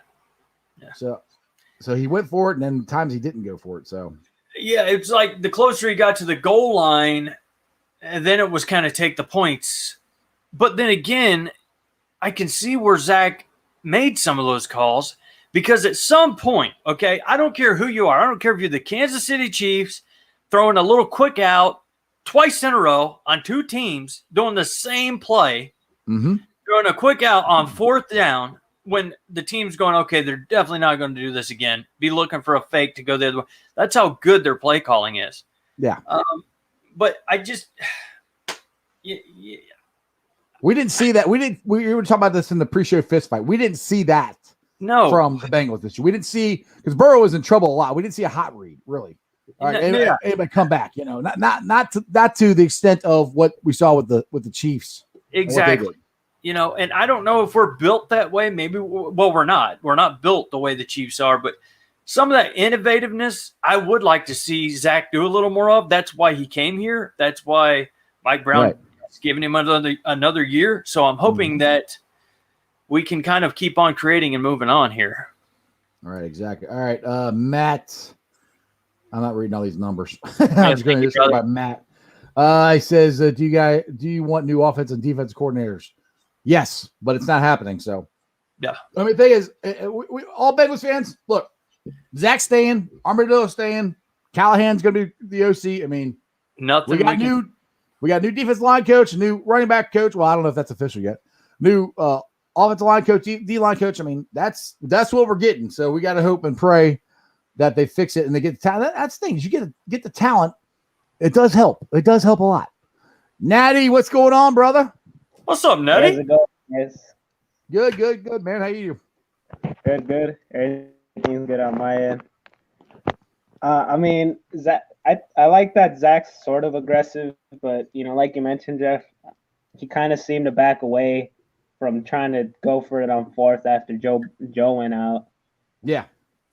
So he went for it, and then times he didn't go for it. So yeah, it's like the closer he got to the goal line, and then it was kind of take the points. But then again, I can see where Zach made some of those calls, because at some point, okay, I don't care who you are. I don't care if you're the Kansas City Chiefs throwing a little quick out twice in a row on two teams doing the same play, throwing a quick out on fourth down when the team's going, okay, they're definitely not going to do this again. Be looking for a fake to go the other way. That's how good their play calling is. Yeah. But I just we didn't see that. We were talking about this in the pre-show fist fight. We didn't see that from the Bengals this year. We didn't see, because Burrow was in trouble a lot. We didn't see a hot read, really. All right, anybody come back, not to the extent of what we saw with the Chiefs. Exactly. And I don't know if we're built that way. Maybe, we're not. We're not built the way the Chiefs are, but some of that innovativeness, I would like to see Zach do a little more of. That's why he came here. That's why Mike Brown is giving him another year. So I'm hoping that we can kind of keep on creating and moving on here. All right, exactly. All right, Matt. I'm not reading all these numbers. I'm just going to talk about Matt. He says, do you want new offense and defense coordinators? Yes, but it's not happening. So, Yeah. I mean, the thing is, we all Bengals fans, look, Zach's staying, Armadillo's staying, Callahan's going to be the OC. I mean, Nothing. we got new defensive line coach, new running back coach. Well, I don't know if that's official yet. New offensive line coach, D line coach. I mean, that's what we're getting. So we got to hope and pray that they fix it and they get the talent. That's the thing. You get the talent. It does help. It does help a lot. Natty, what's going on, brother? What's up, Natty? How's it going, guys? Good, man. How you? Good. Everything's good on my end. I mean, Zach, I like that Zach's sort of aggressive, but like you mentioned, Jeff, he kind of seemed to back away from trying to go for it on fourth after Joe went out. Yeah.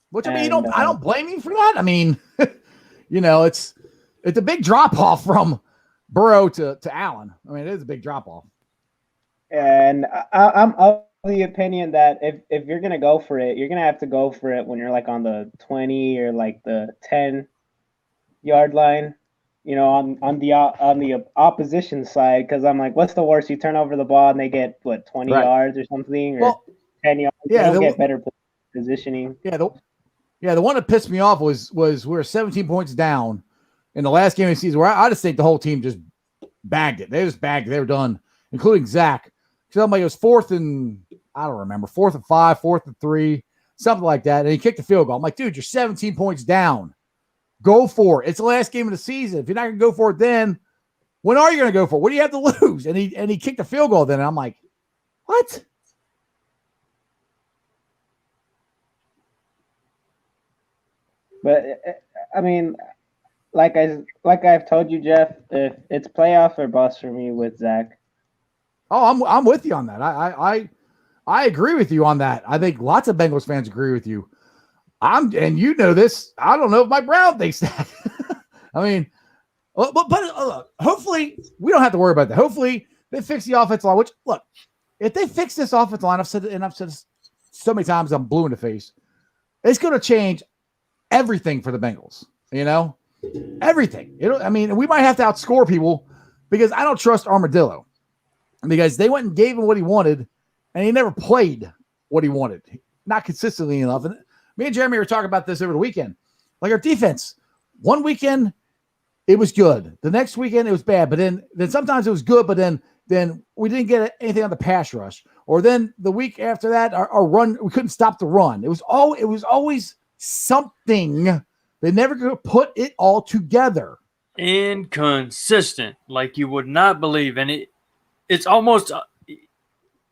Which I mean, I don't blame you for that. I mean, it's a big drop off from Burrow to Allen. I mean, it is a big drop off. And I'm of the opinion that if you're gonna go for it, you're gonna have to go for it when you're like on the 20 or like the 10-yard line, on the opposition side. Because I'm like, what's the worst? You turn over the ball and they get 20 yards or something, or 10 yards. Yeah, they'll get better positioning. Yeah, the one that pissed me off was we were 17 points down in the last game of the season, where I just think the whole team just bagged it. They just bagged it. They were done, including Zach. So I'm like, it was 4th and 5, 4th and 3, something like that. And he kicked the field goal. I'm like, dude, you're 17 points down. Go for it. It's the last game of the season. If you're not going to go for it then, when are you going to go for it? What do you have to lose? And he kicked the field goal then. And I'm like, what? But I mean, like I've told you, Jeff, if it's playoff or bust for me with Zach. Oh, I'm with you on that. I agree with you on that. I think lots of Bengals fans agree with you. And this. I don't know if Mike Brown thinks that. I mean, but hopefully we don't have to worry about that. Hopefully they fix the offensive line. Which, look, if they fix this offensive line, I've said this so many times, I'm blue in the face. It's going to change everything for the Bengals. Everything. We might have to outscore people because I don't trust Armadillo. Because they went and gave him what he wanted, and he never played what he wanted, not consistently enough. And me and Jeremy were talking about this over the weekend. Like our defense, one weekend it was good, the next weekend it was bad, but then sometimes it was good, but then we didn't get anything on the pass rush. Or then the week after that, our run, we couldn't stop the run. It was always something. They never could put it all together. Inconsistent, like you would not believe, and it's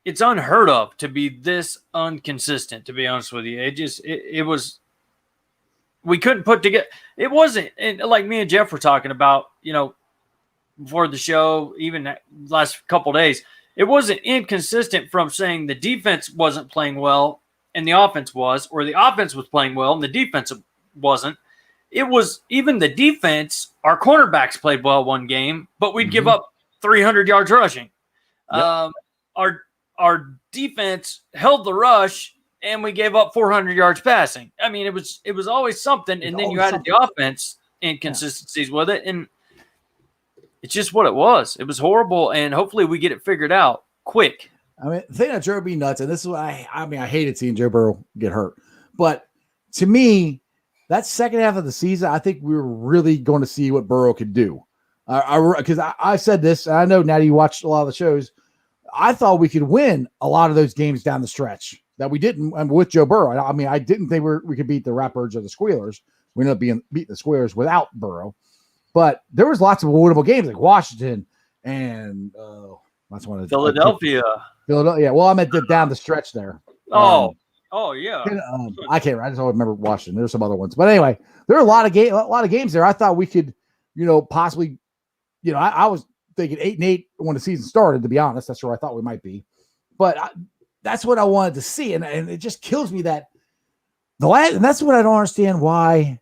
it's unheard of to be this inconsistent, to be honest with you. It was, we couldn't put together. It wasn't, and like me and Jeff were talking about, before the show, even that last couple of days, it wasn't inconsistent from saying the defense wasn't playing well and the offense was, or the offense was playing well and the defense wasn't. It was even the defense, our cornerbacks played well one game, but we'd give up 300 yards rushing. Yep. Our defense held the rush and we gave up 400 yards passing. I mean, it was always something, and then you added the offense inconsistencies with it, and it's just what it was. It was horrible, and hopefully we get it figured out quick. I mean, the thing that drove me nuts, and this is what I hated seeing Joe Burrow get hurt, but to me, that second half of the season, I think we were really going to see what Burrow could do. Because I said this, and I know now you watched a lot of the shows. I thought we could win a lot of those games down the stretch that we didn't with Joe Burrow. I mean, I didn't think we could beat the Ratbirds or the Squealers. We ended up beating the Squealers without Burrow. But there was lots of winnable games like Washington and that's one of the Philadelphia. Yeah, well, I meant down the stretch there. Yeah. I can't. I just always remember Washington. There's some other ones, but anyway, there are a lot of games there. I thought we could, possibly, I was thinking 8-8 when the season started. To be honest, that's where I thought we might be, but that's what I wanted to see, and it just kills me that and that's what I don't understand why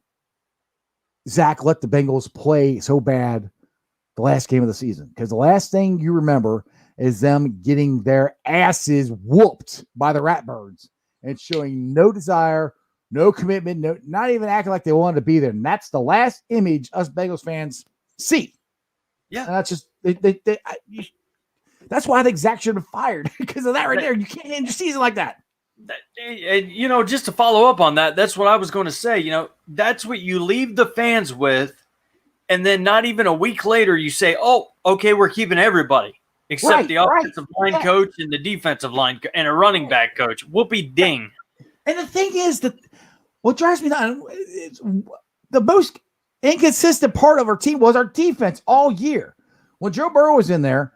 Zach let the Bengals play so bad the last game of the season, because the last thing you remember is them getting their asses whooped by the Ratbirds and showing no desire, no commitment, not even acting like they wanted to be there. And that's the last image us Bengals fans see. Yeah. And that's just that's why I think Zach should have been fired because of that right there. You can't end your season like that. Just to follow up on that, that's what I was going to say. That's what you leave the fans with, and then not even a week later, you say, "Oh, okay, we're keeping everybody except the offensive line coach and the defensive line and a running back coach." Whoopie ding. And the thing is that what drives me down is the most inconsistent part of our team was our defense all year. When Joe Burrow was in there,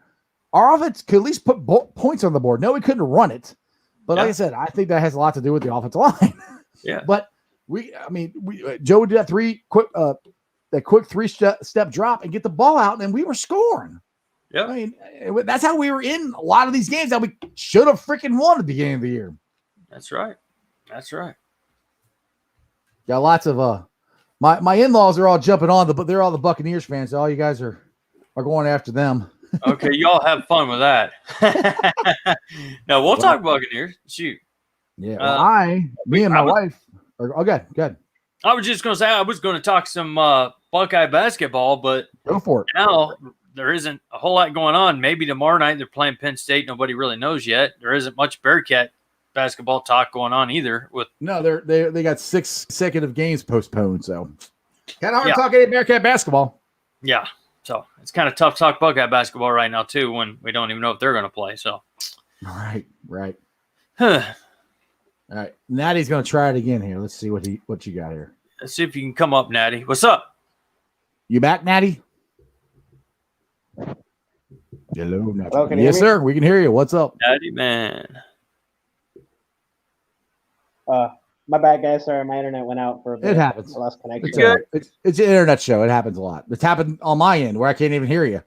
our offense could at least put points on the board. No, we couldn't run it. But like I said, I think that has a lot to do with the offensive line. Yeah. But Joe would do that quick three-step drop and get the ball out, and we were scoring. Yeah. I mean, that's how we were in a lot of these games that we should have freaking won at the beginning of the year. That's right. That's right. Got lots of my in-laws are all jumping on but they're all the Buccaneers fans. So all you guys are going after them. Okay, y'all have fun with that. No, we'll talk Buccaneers. Shoot. Yeah, well, me and my wife are good. I was just going to say I was going to talk some Buckeye basketball, but go for it. Now there isn't a whole lot going on. Maybe tomorrow night they're playing Penn State. Nobody really knows yet. There isn't much Bearcat basketball talk going on either. They got 6 consecutive games postponed, so kind of hard to talk any Bearcat basketball. Yeah. So it's kind of tough to talk Buckeye basketball right now, too, when we don't even know if they're going to play. So, right. Huh. All right. Natty's going to try it again here. Let's see what you got here. Let's see if you can come up, Natty. What's up? You back, Natty? Hello, Natty. Hello, can you yes, hear me? sir. We can hear you. What's up? Natty, man. My bad, guys. Sorry, my internet went out for a bit. It happens. I lost connection. It's, it's an internet show. It happens a lot. It's happened on my end where I can't even hear you.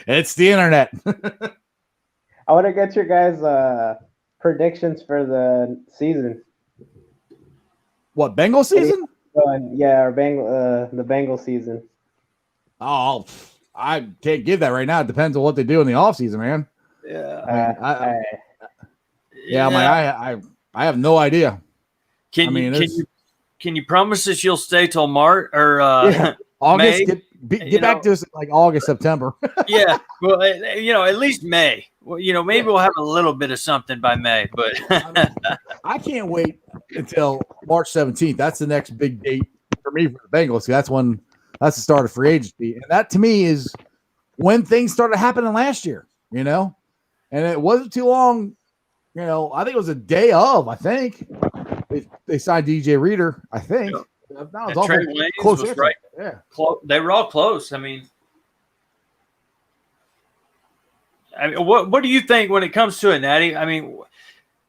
It's the internet. I want to get your guys' predictions for the season. What, Bengal season? Yeah, the Bengal season. Oh, I can't give that right now. It depends on what they do in the offseason, man. Yeah. I have no idea. Can you promise us you'll stay till March or August? May? Get back to us like August, September. Yeah, well, at least May. Well, maybe we'll have a little bit of something by May, but I can't wait until March 17th. That's the next big date for me for the Bengals. That's the start of free agency, and that to me is when things started happening last year. And it wasn't too long. I think it was a day of. I think they signed DJ Reader. I think that was all Trey Waynes close. Was right. Yeah, they were all close. I mean, what do you think when it comes to it, Natty? I mean,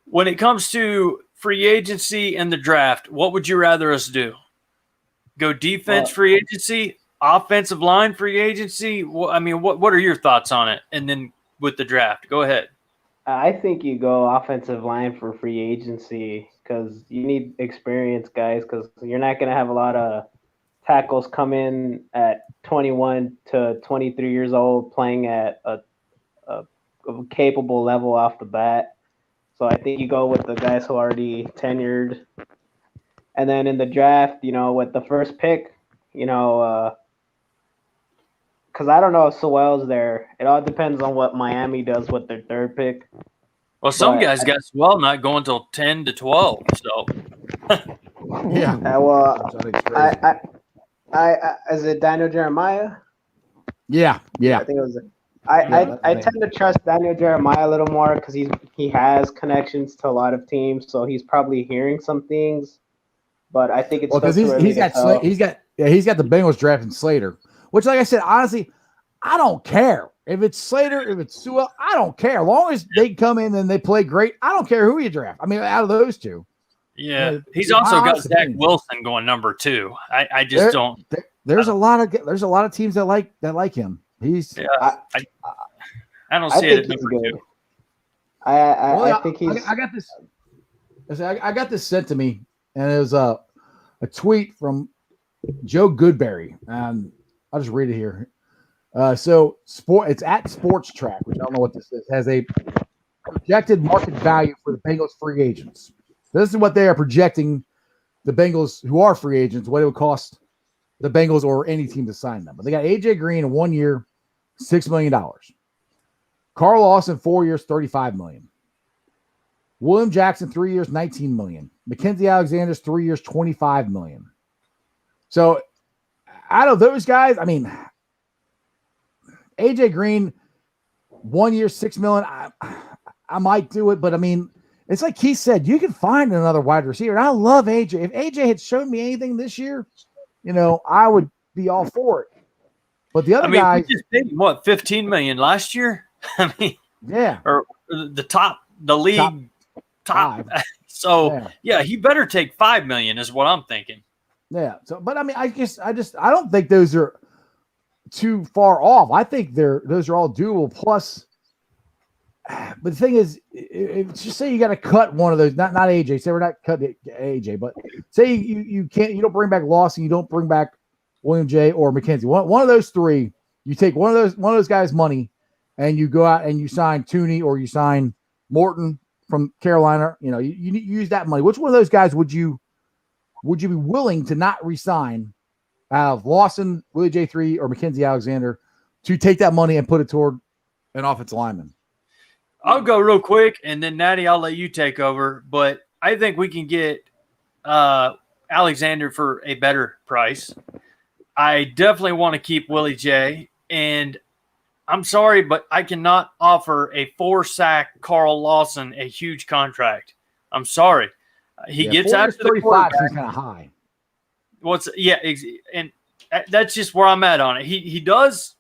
when it comes to free agency and the draft, what would you rather us do? Go defense free agency, offensive line free agency? I mean, what are your thoughts on it? And then with the draft, go ahead. I think you go offensive line for free agency because you need experienced guys because you're not going to have a lot of tackles come in at 21 to 23 years old playing at a capable level off the bat. So I think you go with the guys who are already tenured. And then in the draft, with the first pick, because I don't know if Sewell's there. It all depends on what Miami does with their third pick. Well, some guys got Sewell not going until 10 to 12. So, yeah. Is it Daniel Jeremiah? Yeah. I think it was. I tend to trust Daniel Jeremiah a little more because he has connections to a lot of teams, so he's probably hearing some things. But I think it's because he's got the Bengals drafting Slater. Which, like I said, honestly, I don't care. If it's Slater, if it's Sewell, I don't care. As long as they come in and they play great, I don't care who you draft. I mean, out of those two. Yeah. He's also got Zach Wilson going number 2. I just don't. There's a lot of teams that like him. He's. Yeah, I don't see it at number 2. I think he's. I got this. I got this sent to me, and it was a tweet from Joe Goodberry, and I'll just read it here. It's at Sports Track, which I don't know what this is, has a projected market value for the Bengals free agents. This is what they are projecting the Bengals who are free agents, what it would cost the Bengals or any team to sign them. But they got AJ Green in 1 year, $6 million. Carl Lawson, 4 years, $35 million. William Jackson, 3 years, $19 million. Mackenzie Alexander's 3 years, $25 million. So out of those guys, I mean, AJ Green, 1 year, $6 million. I might do it, but I mean, it's like he said, you can find another wide receiver. And I love AJ. If AJ had shown me anything this year, I would be all for it. But the other guys, we just paid him, what, $15 million last year? I mean, yeah, or the league top. So yeah, he better take $5 million is what I'm thinking. Yeah. So, but I mean, I don't think those are too far off. I think those are all doable. Plus, but the thing is, just say you got to cut one of those. Not AJ. Say we're not cutting AJ, but say you can't. You don't bring back Lawson. You don't bring back William J. or McKenzie. One of those three. You take one of those guys' money, and you go out and you sign Tooney or you sign Morton from Carolina. You use that money. Which one of those guys would you be willing to not resign out of Lawson, Willie J3, or Mackenzie Alexander to take that money and put it toward an offensive lineman? I'll go real quick, and then Natty, I'll let you take over. But I think we can get Alexander for a better price. I definitely want to keep Willie J. And I'm sorry, but I cannot offer a 4-sack Carl Lawson a huge contract. I'm sorry. He gets after the quarterback. Is kind of high. And that's just where I'm at on it. He does.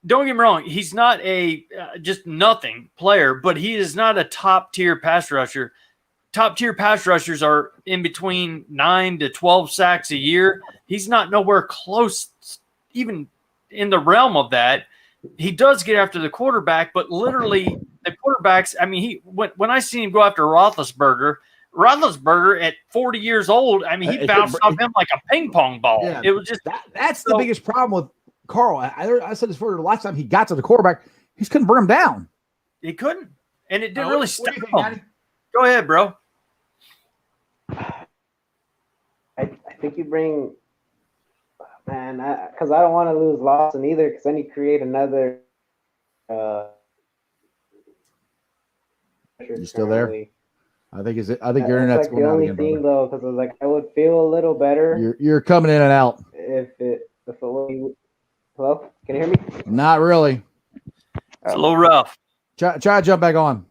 Don't get me wrong. He's not a just nothing player, but he is not a top tier pass rusher. Top tier pass rushers are in between 9 to 12 sacks a year. He's not nowhere close, even in the realm of that. He does get after the quarterback, but literally the quarterbacks. I mean, when I see him go after Roethlisberger at 40 years old, I mean, he bounced off him like a ping pong ball. Yeah, it was just that's the biggest problem with Carl. I said this for the last time he got to the quarterback, he couldn't bring him down. He couldn't, and it didn't really stop him. Natty? Go ahead, bro. I think you bring, man, because I don't want to lose Lawson either, because then you create another. You still there? I think your internet's like going the out only again, thing brother. though, because I was like, I would feel a little better You're coming in and out. if it was. Hello, can you hear me? Not really. It's a little rough. Try to jump back on.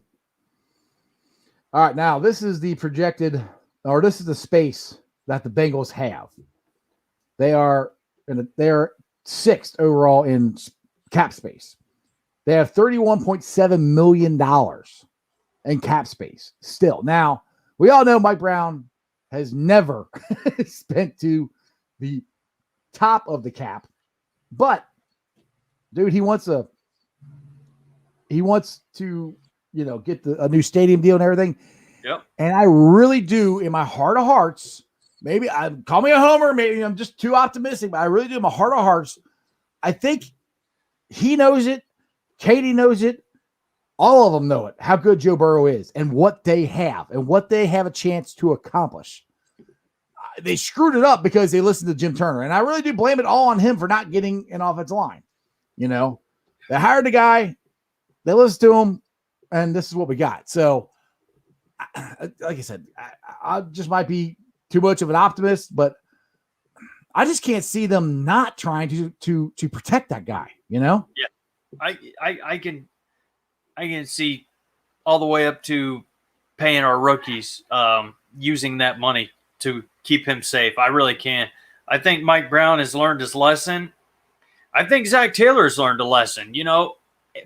All right, now this is the projected, or this is the space that the Bengals have. They are 6th overall in cap space. They have $31.7 million in cap space still. Now, we all know Mike Brown has never spent to the top of the cap, but dude, he wants to get a new stadium deal and everything. Yep. And I really do, in my heart of hearts, maybe call me a homer, maybe I'm just too optimistic, but I really do in my heart of hearts. I think he knows it. Katie knows it. All of them know it, how good Joe Burrow is and what they have a chance to accomplish. They screwed it up because they listened to Jim Turner. And I really do blame it all on him for not getting an offensive line. They hired a guy, they listened to him, and this is what we got. So, like I said, I just might be too much of an optimist, but I just can't see them not trying to protect that guy, Yeah. I can see all the way up to paying our rookies, using that money to keep him safe. I really can. I think Mike Brown has learned his lesson. I think Zach Taylor has learned a lesson,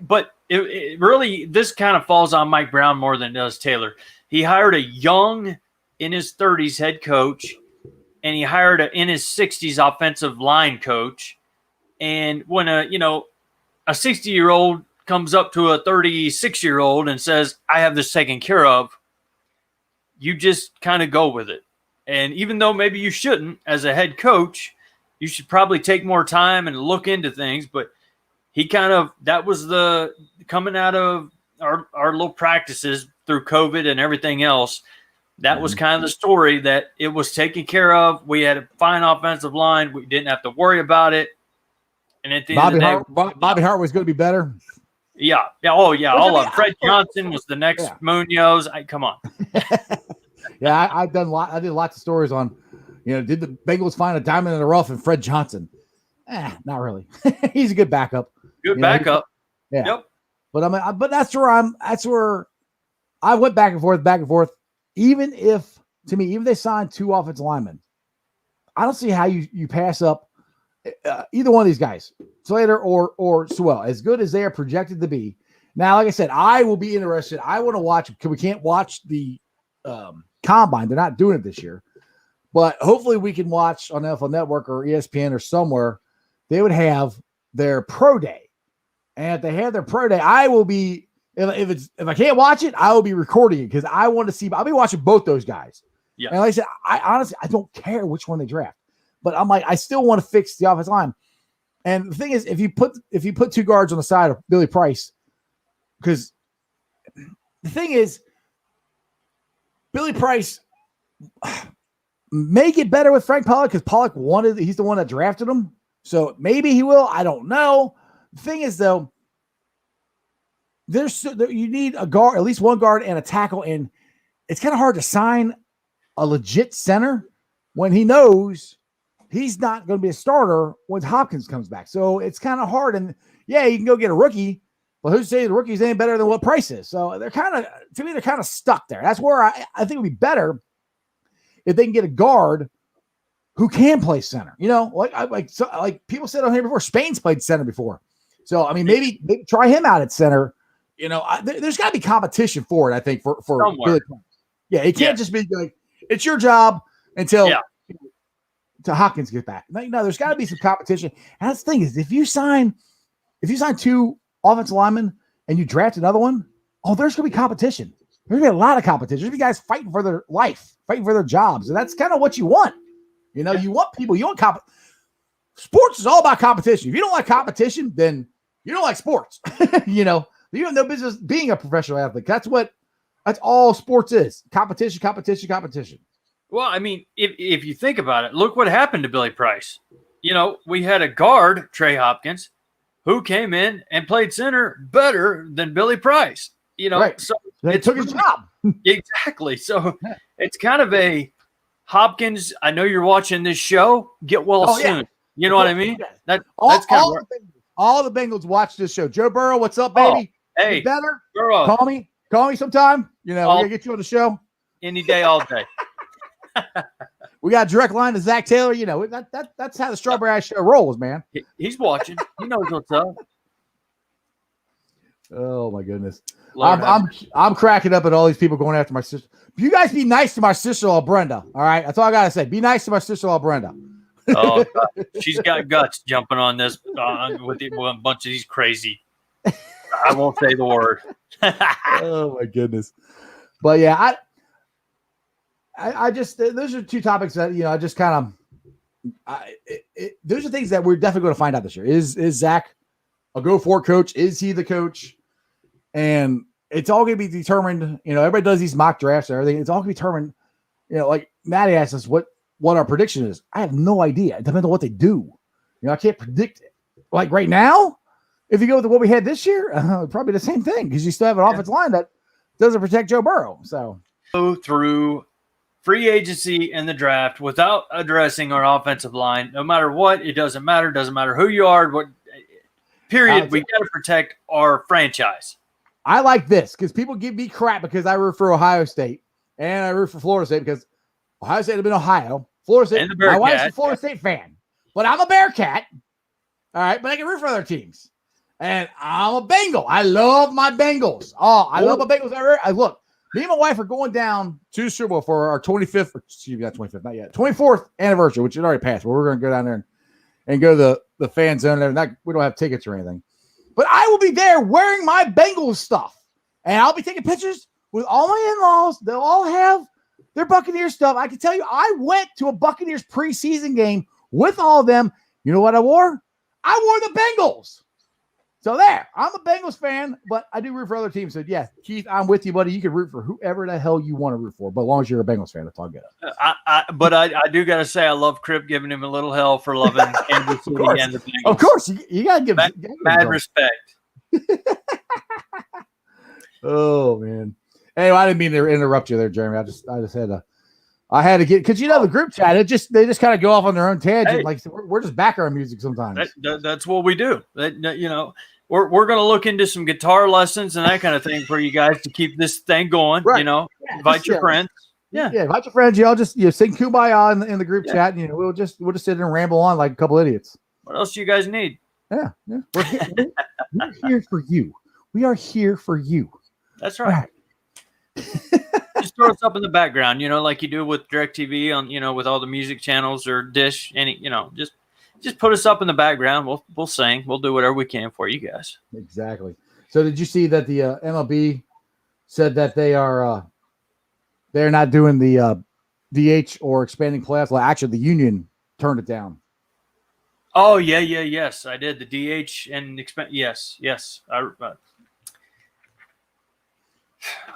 but it really, this kind of falls on Mike Brown more than it does Taylor. He hired a young, in his 30s head coach, and he hired in his 60s offensive line coach. And when a 60-year-old comes up to a 36-year-old and says, I have this taken care of, you just kind of go with it. And even though maybe you shouldn't, as a head coach, you should probably take more time and look into things. But that was coming out of our little practices through COVID and everything else. That was kind of the story, that it was taken care of. We had a fine offensive line. We didn't have to worry about it. And at the end of the day, Bobby Hart was going to be better. Yeah. Oh, yeah. All of them. Fred I- Johnson was the next Munoz. Come on. Yeah, I did lots of stories on, did the Bengals find a diamond in the rough and Fred Johnson? Not really. He's a good backup. Good backup. Yeah. Yep. But that's where I went back and forth. Even if they signed 2 offensive linemen, I don't see how you pass up either one of these guys, Slater or Sewell, as good as they are projected to be. Now, like I said, I will be interested. I want to watch, because we can't watch the combine. They're not doing it this year. But hopefully we can watch on NFL Network or ESPN or somewhere. They would have their pro day. And if they have their pro day, I will be, if I can't watch it, I will be recording it, because I want to see. I'll be watching both those guys. Yeah. And like I said, I honestly don't care which one they draft. But I'm like, I still want to fix the offensive line. And the thing is, if you put 2 guards on the side of Billy Price, because the thing is, Billy Price may get better with Frank Pollock, because he's the one that drafted him. So maybe he will. I don't know. The thing is, though, you need a guard, at least one guard and a tackle, and it's kind of hard to sign a legit center when he knows he's not going to be a starter when Hopkins comes back. So it's kind of hard. And yeah, you can go get a rookie, but who's saying the rookie's any better than what Price is? So they're kind of stuck there. That's where I think it would be better if they can get a guard who can play center. Like people said on here before, Spain's played center before. So, I mean, maybe try him out at center. There's got to be competition for it, I think, for Billy Price. Yeah, it can't just be like, it's your job until Hopkins gets back. No, there's got to be some competition. And that's the thing is, if you sign 2 offensive linemen and you draft another one, there's going to be competition. There's going to be a lot of competition. There's going to be guys fighting for their life, fighting for their jobs. And that's kind of what you want. You want people, you want sports is all about competition. If you don't like competition, then you don't like sports. You have no business being a professional athlete. That's all sports is. Competition, competition, competition. Well, I mean, if you think about it, look what happened to Billy Price. We had a guard, Trey Hopkins, who came in and played center better than Billy Price. Right. So they took his job. Exactly. So it's kind of a Hopkins. I know you're watching this show. Get well soon. Yeah. You know what I mean? That's kind of all the Bengals watch this show. Joe Burrow, what's up, baby? Hey, you better Burrow. Call me sometime. We're gonna get you on the show any day, all day. We got a direct line to Zach Taylor. That's how the Strawberry Ice Show rolls, man. He's watching. He knows what's up. Oh my goodness, I'm cracking up at all these people going after my sister. You guys be nice to my sister-in-law Brenda. All right, that's all I gotta say. Be nice to my sister-in-law Brenda. Oh, God. She's got guts jumping on this with a bunch of these crazy. I won't say the word. Oh my goodness, but yeah, I just those are 2 topics that I just kind of those are things that we're definitely going to find out this year. Is Zach a go for coach? Is he the coach? And it's all going to be determined. Everybody does these mock drafts and everything. It's all going to be determined. Like Maddie asked us what our prediction is. I have no idea. It depends on what they do. I can't predict it. Like right now, if you go with what we had this year, probably the same thing, because you still have an offensive line that doesn't protect Joe Burrow. So go through free agency and the draft without addressing our offensive line. No matter what, it doesn't matter. Doesn't matter who you are. Period. We got to protect our franchise. I like this because people give me crap because I root for Ohio State and I root for Florida State because Ohio State have been Ohio. Florida State, my wife's a Florida State fan, but I'm a Bearcat. All right, but I can root for other teams. And I'm a Bengal. I love my Bengals. Oh, I love my Bengals. Look, me and my wife are going down to Super Bowl for our 25th, excuse me, not 25th, not yet, 24th anniversary, which had already passed. But we're going to go down there and go to the fan zone. And we don't have tickets or anything. But I will be there wearing my Bengals stuff. And I'll be taking pictures with all my in-laws. They'll all have their Buccaneers stuff. I can tell you, I went to a Buccaneers preseason game with all of them. You know what I wore? I wore the Bengals. So there, I'm a Bengals fan, but I do root for other teams. So yeah, Keith, I'm with you, buddy. You can root for whoever the hell you want to root for, but as long as you're a Bengals fan, that's all good. But I do got to say, I love Crip giving him a little hell for loving Kansas City and the Bengals. Of course, you got to give mad respect. Oh man. Anyway, I didn't mean to interrupt you there, Jeremy. I just had to get, because the group chat, they just kind of go off on their own tangent. Hey. Like we're just background music sometimes. That's what we do. We're going to look into some guitar lessons and that kind of thing for you guys to keep this thing going. Right. Invite your friends. Yeah, invite your friends. Y'all just sing Kumbaya in the group chat, and we'll just sit there and ramble on like a couple idiots. What else do you guys need? Yeah. We're here for you. We are here for you. That's right. Just throw us up in the background, like you do with DirecTV on, with all the music channels or Dish, just put us up in the background. We'll sing. We'll do whatever we can for you guys. Exactly. So did you see that the MLB said that they're not doing the DH or expanding playoffs? Well, actually, the union turned it down. Oh yes, I did the DH and expand. Yes.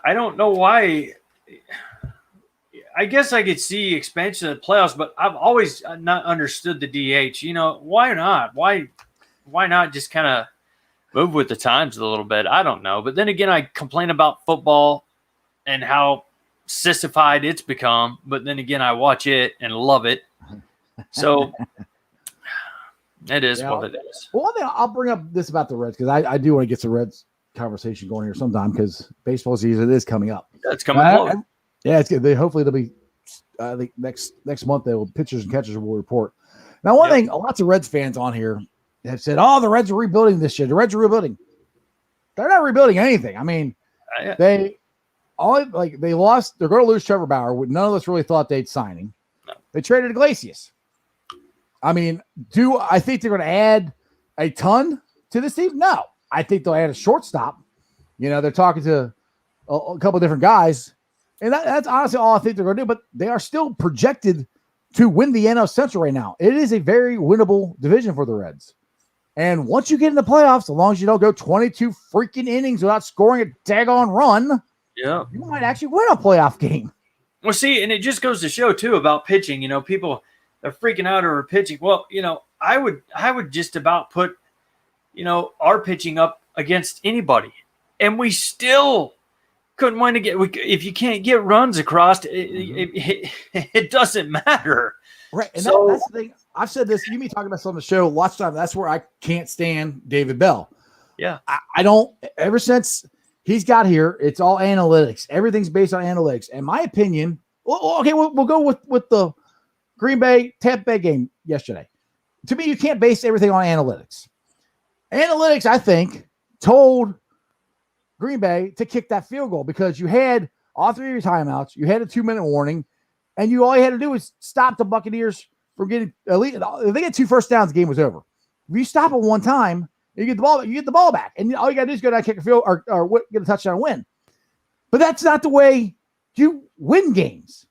I don't know why. I guess I could see expansion of the playoffs, but I've always not understood the DH. Why not? Why not just kind of move with the times a little bit? I don't know. But then again, I complain about football and how sissified it's become. But then again, I watch it and love it. So it is what it is. Well, one thing I'll bring up this about the Reds, because I do want to get the Reds conversation going here sometime, because baseball season is coming up. It's coming close. Yeah, it's good. Hopefully they'll be I think next month pitchers and catchers will report. Now, one thing, lots of Reds fans on here have said, "Oh, the Reds are rebuilding this year. The Reds are rebuilding." They're not rebuilding anything. I mean, they lost. They're going to lose Trevor Bauer. None of us really thought they'd sign him. No. They traded Iglesias. I mean, do I think they're going to add a ton to this team? No, I think they'll add a shortstop. They're talking to a couple of different guys. And that's honestly all I think they're going to do. But they are still projected to win the NL Central right now. It is a very winnable division for the Reds. And once you get in the playoffs, as long as you don't go 22 freaking innings without scoring a daggone run, you might actually win a playoff game. Well, see, and it just goes to show, too, about pitching. People, they're freaking out over pitching. Well, I would just about put, our pitching up against anybody. And we still couldn't win again. If you can't get runs across, it doesn't matter. Right. And that's the thing. I've said this. You me talking about this on the show lots of times. That's where I can't stand David Bell. Yeah. I don't. Ever since he's got here, it's all analytics. Everything's based on analytics. In my opinion, okay, we'll go with the Green Bay Tampa Bay game yesterday. To me, you can't base everything on analytics. Analytics, I think, told Green Bay to kick that field goal because you had all three of your timeouts, you had a 2-minute warning, and all you had to do was stop the Buccaneers from getting at least. If they get 2 first downs, the game was over. If you stop it one time, you get the ball back, and all you got to do is go down, kick a field, or get a touchdown and win. But that's not the way you win games.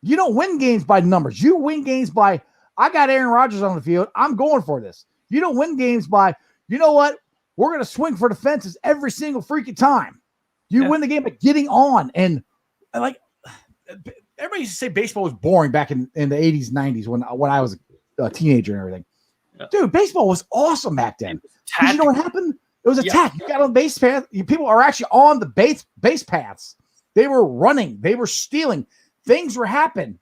You don't win games by numbers. You win games by, I got Aaron Rodgers on the field. I'm going for this. You don't win games by, you know what? We're going to swing for the fences every single freaking time. You win the game by getting on. And like, everybody used to say baseball was boring back in the 80s, 90s when I was a teenager and everything. Yeah. Dude, baseball was awesome back then. Because you know what happened? It was attack. You got on the base path. People are actually on the base paths. They were running. They were stealing. Things were happening.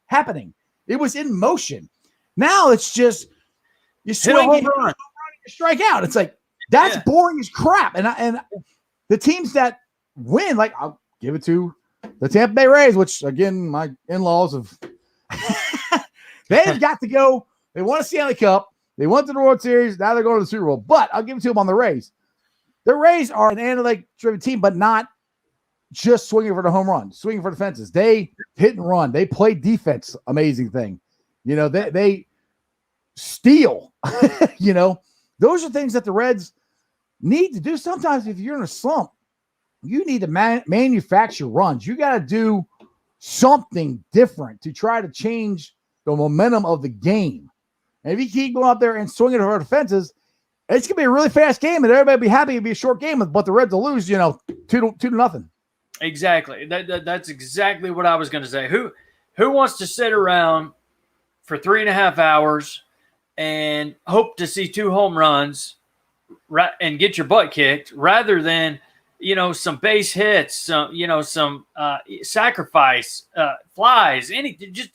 It was in motion. Now it's just you swing, you strike out. It's like, that's boring as crap. And the teams that win, like, I'll give it to the Tampa Bay Rays, which, again, my in-laws have they've got to go. They won a Stanley Cup. They went to the World Series. Now they're going to the Super Bowl. But I'll give it to them on the Rays. The Rays are an analytic-driven team, but not just swinging for the home run, swinging for the fences. They hit and run. They play defense. Amazing thing. They steal. Those are things that the Reds need to do. Sometimes if you're in a slump, you need to manufacture runs. You got to do something different to try to change the momentum of the game. And if you keep going up there and swinging for the fences, It's gonna be a really fast game, and everybody will be happy it'll be a short game, but the Reds will lose, 2-0. Exactly. That's exactly what I was going to say. Who wants to sit around for 3.5 hours and hope to see 2 home runs and get your butt kicked rather than, some base hits, some sacrifice, flies, just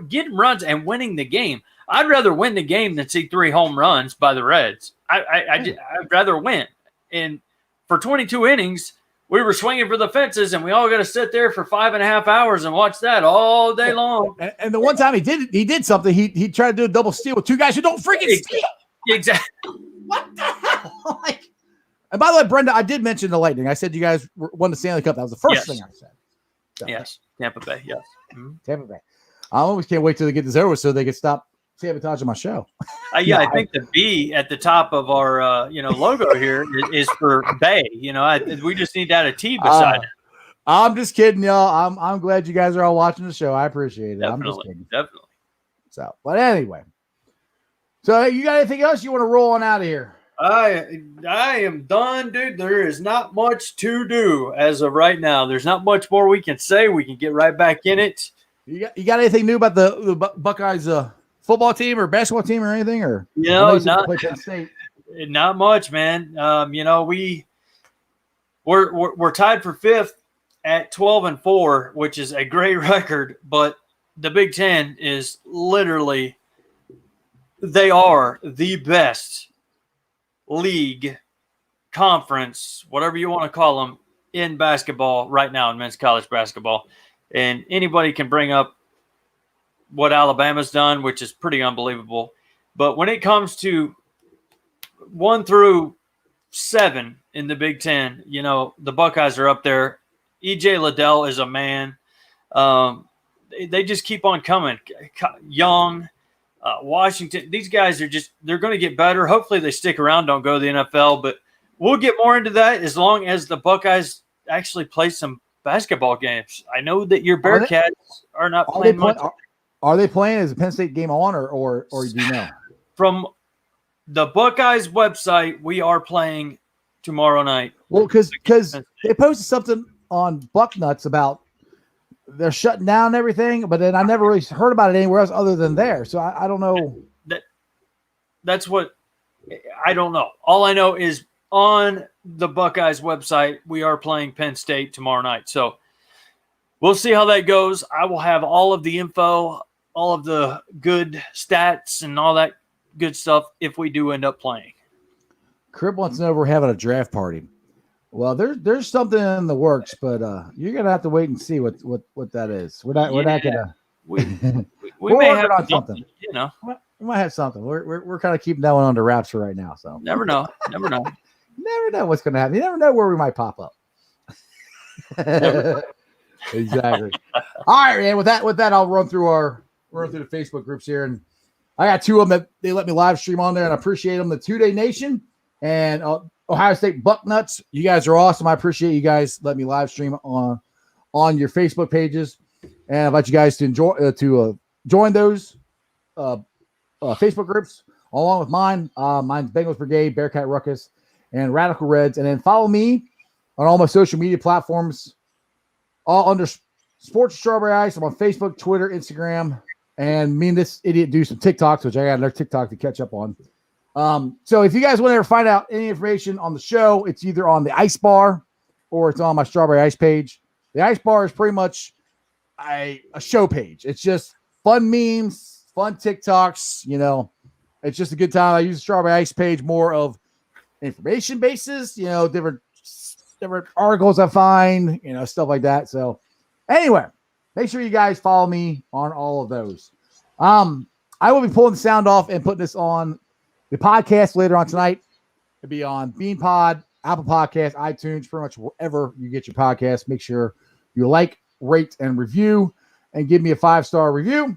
getting runs and winning the game. I'd rather win the game than see 3 home runs by the Reds. I'd rather win. And for 22 innings, we were swinging for the fences, and we all got to sit there for 5.5 hours and watch that all day long. And the one time he did something. He tried to do a double steal with 2 guys who don't freaking steal. Exactly. What the hell? And by the way, Brenda, I did mention the Lightning. I said you guys won the Stanley Cup. That was the first thing I said. So. Yes, Tampa Bay. Yes, Tampa Bay. I always can't wait till they get this over so they can stop sabotaging my show. I think the B at the top of our logo here is for Bay. We just need to add a T beside it. I'm just kidding, y'all. I'm glad you guys are all watching the show. I appreciate it. I'm just kidding. Definitely. So, but anyway. So you got anything else you want to roll on out of here? I am done, dude. There is not much to do as of right now. There's not much more we can say. We can get right back in it. You got anything new about the Buckeyes football team or basketball team or anything? Or not much, man. We're tied for 5th at 12-4, which is a great record. But the Big Ten is literally, they are the best league, conference, whatever you want to call them, in basketball right now in men's college basketball. And anybody can bring up what Alabama's done, which is pretty unbelievable. But when it comes to 1 through 7 in the Big Ten, the Buckeyes are up there. E.J. Liddell is a man. They just keep on coming. Young, Washington, these guys they're going to get better. Hopefully they stick around, don't go to the NFL, but we'll get more into that as long as the Buckeyes actually play some basketball games. I know that your Bearcats are not playing much. Are they playing? Is the Penn State game on or do you know? From the Buckeyes website, we are playing tomorrow night. Well, because they posted something on Bucknuts about they're shutting down everything, but then I never really heard about it anywhere else other than there. So I don't know. That's what I don't know. All I know is on the Buckeyes website, we are playing Penn State tomorrow night. So we'll see how that goes. I will have all of the info, all of the good stats and all that good stuff if we do end up playing. Crib wants to know if we're having a draft party. Well, there's something in the works, but you're gonna have to wait and see what that is. We're not gonna. We may have on something. We might have something. We're kind of keeping that one under wraps for right now. So never know. Never know what's gonna happen. You never know where we might pop up. Exactly. All right, man. With that, I'll run through the Facebook groups here, and I got 2 of them that they let me live stream on there, and I appreciate them. The 2-Day Nation and Ohio State Bucknuts. You guys are awesome. I appreciate you guys letting me live stream on your Facebook pages, and I invite you guys to join those Facebook groups along with mine. Mine's Bengals Brigade, Bearcat Ruckus, and Radical Reds, and then follow me on all my social media platforms, all under Sports Strawberry Ice. I'm on Facebook, Twitter, Instagram, and me and this idiot do some TikToks, which I got another TikTok to catch up on. So if you guys want to ever find out any information on the show, it's either on the Ice Bar or it's on my Strawberry Ice page. The Ice Bar is pretty much a show page. It's just fun memes, fun TikToks. It's just a good time. I use the Strawberry Ice page more of information basis, different articles I find, stuff like that. So anyway, make sure you guys follow me on all of those. I will be pulling the sound off and putting this on the podcast later on tonight. It'll be on BeanPod, Apple Podcasts, iTunes, pretty much wherever you get your podcast. Make sure you like, rate, and review, and give me a 5-star review.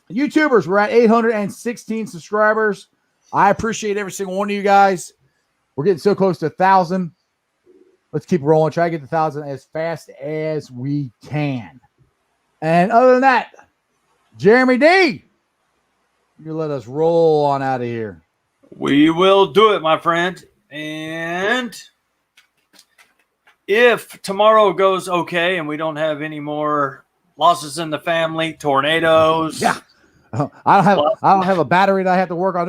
YouTubers, we're at 816 subscribers. I appreciate every single one of you guys. We're getting so close to 1,000. Let's keep rolling. Try to get to 1,000 as fast as we can. And other than that, Jeremy D, you let us roll on out of here. We will do it, my friend. And if tomorrow goes okay and we don't have any more losses in the family, tornadoes. Yeah. I don't have a battery that I have to work on.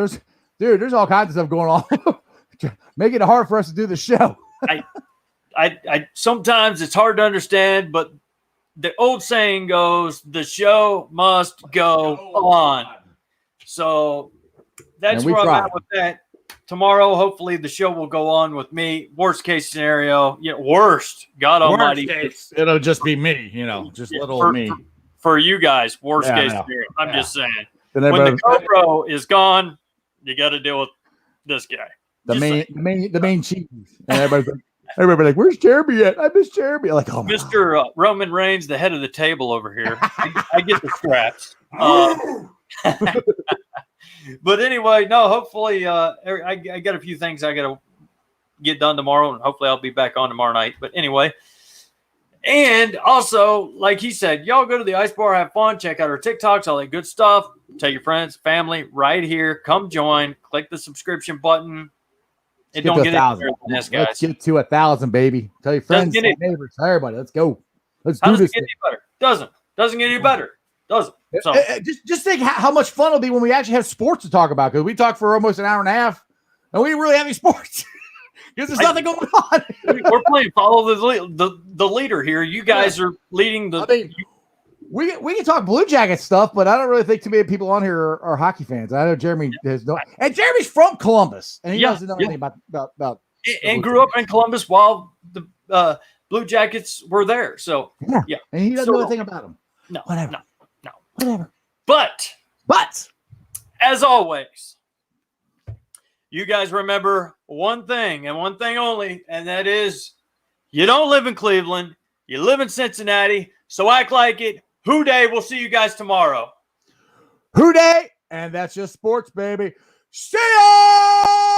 There's all kinds of stuff going on. Making it hard for us to do the show. I sometimes it's hard to understand, but the old saying goes, the show must go on. So that's where I'm at with that. Tomorrow, hopefully, the show will go on with me. Worst case scenario, worst. God Almighty. Case, it'll just be me, just little me. For you guys, worst case scenario. I'm just saying. When the GoPro is gone, you got to deal with this guy. The main cheese. And everybody's like, where's Jeremy at? I miss Jeremy. Like, oh, Mr. Roman Reigns, the head of the table over here. I get the scraps. But anyway, no, hopefully I got a few things I got to get done tomorrow, and hopefully I'll be back on tomorrow night. But anyway, and also, like he said, y'all go to the Ice Bar, have fun, check out our TikToks, all that good stuff. Tell your friends, family, right here. Come join. Click the subscription button. It don't get any better than this, guys. Let's get to 1,000, baby. Tell your friends, neighbors, everybody. Let's go. Let's do this. Doesn't get any better. Doesn't get any better. Doesn't. So just think how much fun it'll be when we actually have sports to talk about, because we talked for almost an hour and a half and we didn't really have any sports because there's nothing going on. We're playing follow the leader here. You guys are leading the. I mean, we can talk Blue Jacket stuff, but I don't really think too many people on here are hockey fans. I know Jeremy has no, and Jeremy's from Columbus, and he doesn't know anything about and grew up in Columbus while the Blue Jackets were there. So yeah. And he doesn't know anything about them. No, whatever. No. Whatever. But as always, you guys remember one thing and one thing only, and that is you don't live in Cleveland, you live in Cincinnati, so act like it. Who Day. We'll see you guys tomorrow. Who Day, and that's just sports, baby. See ya!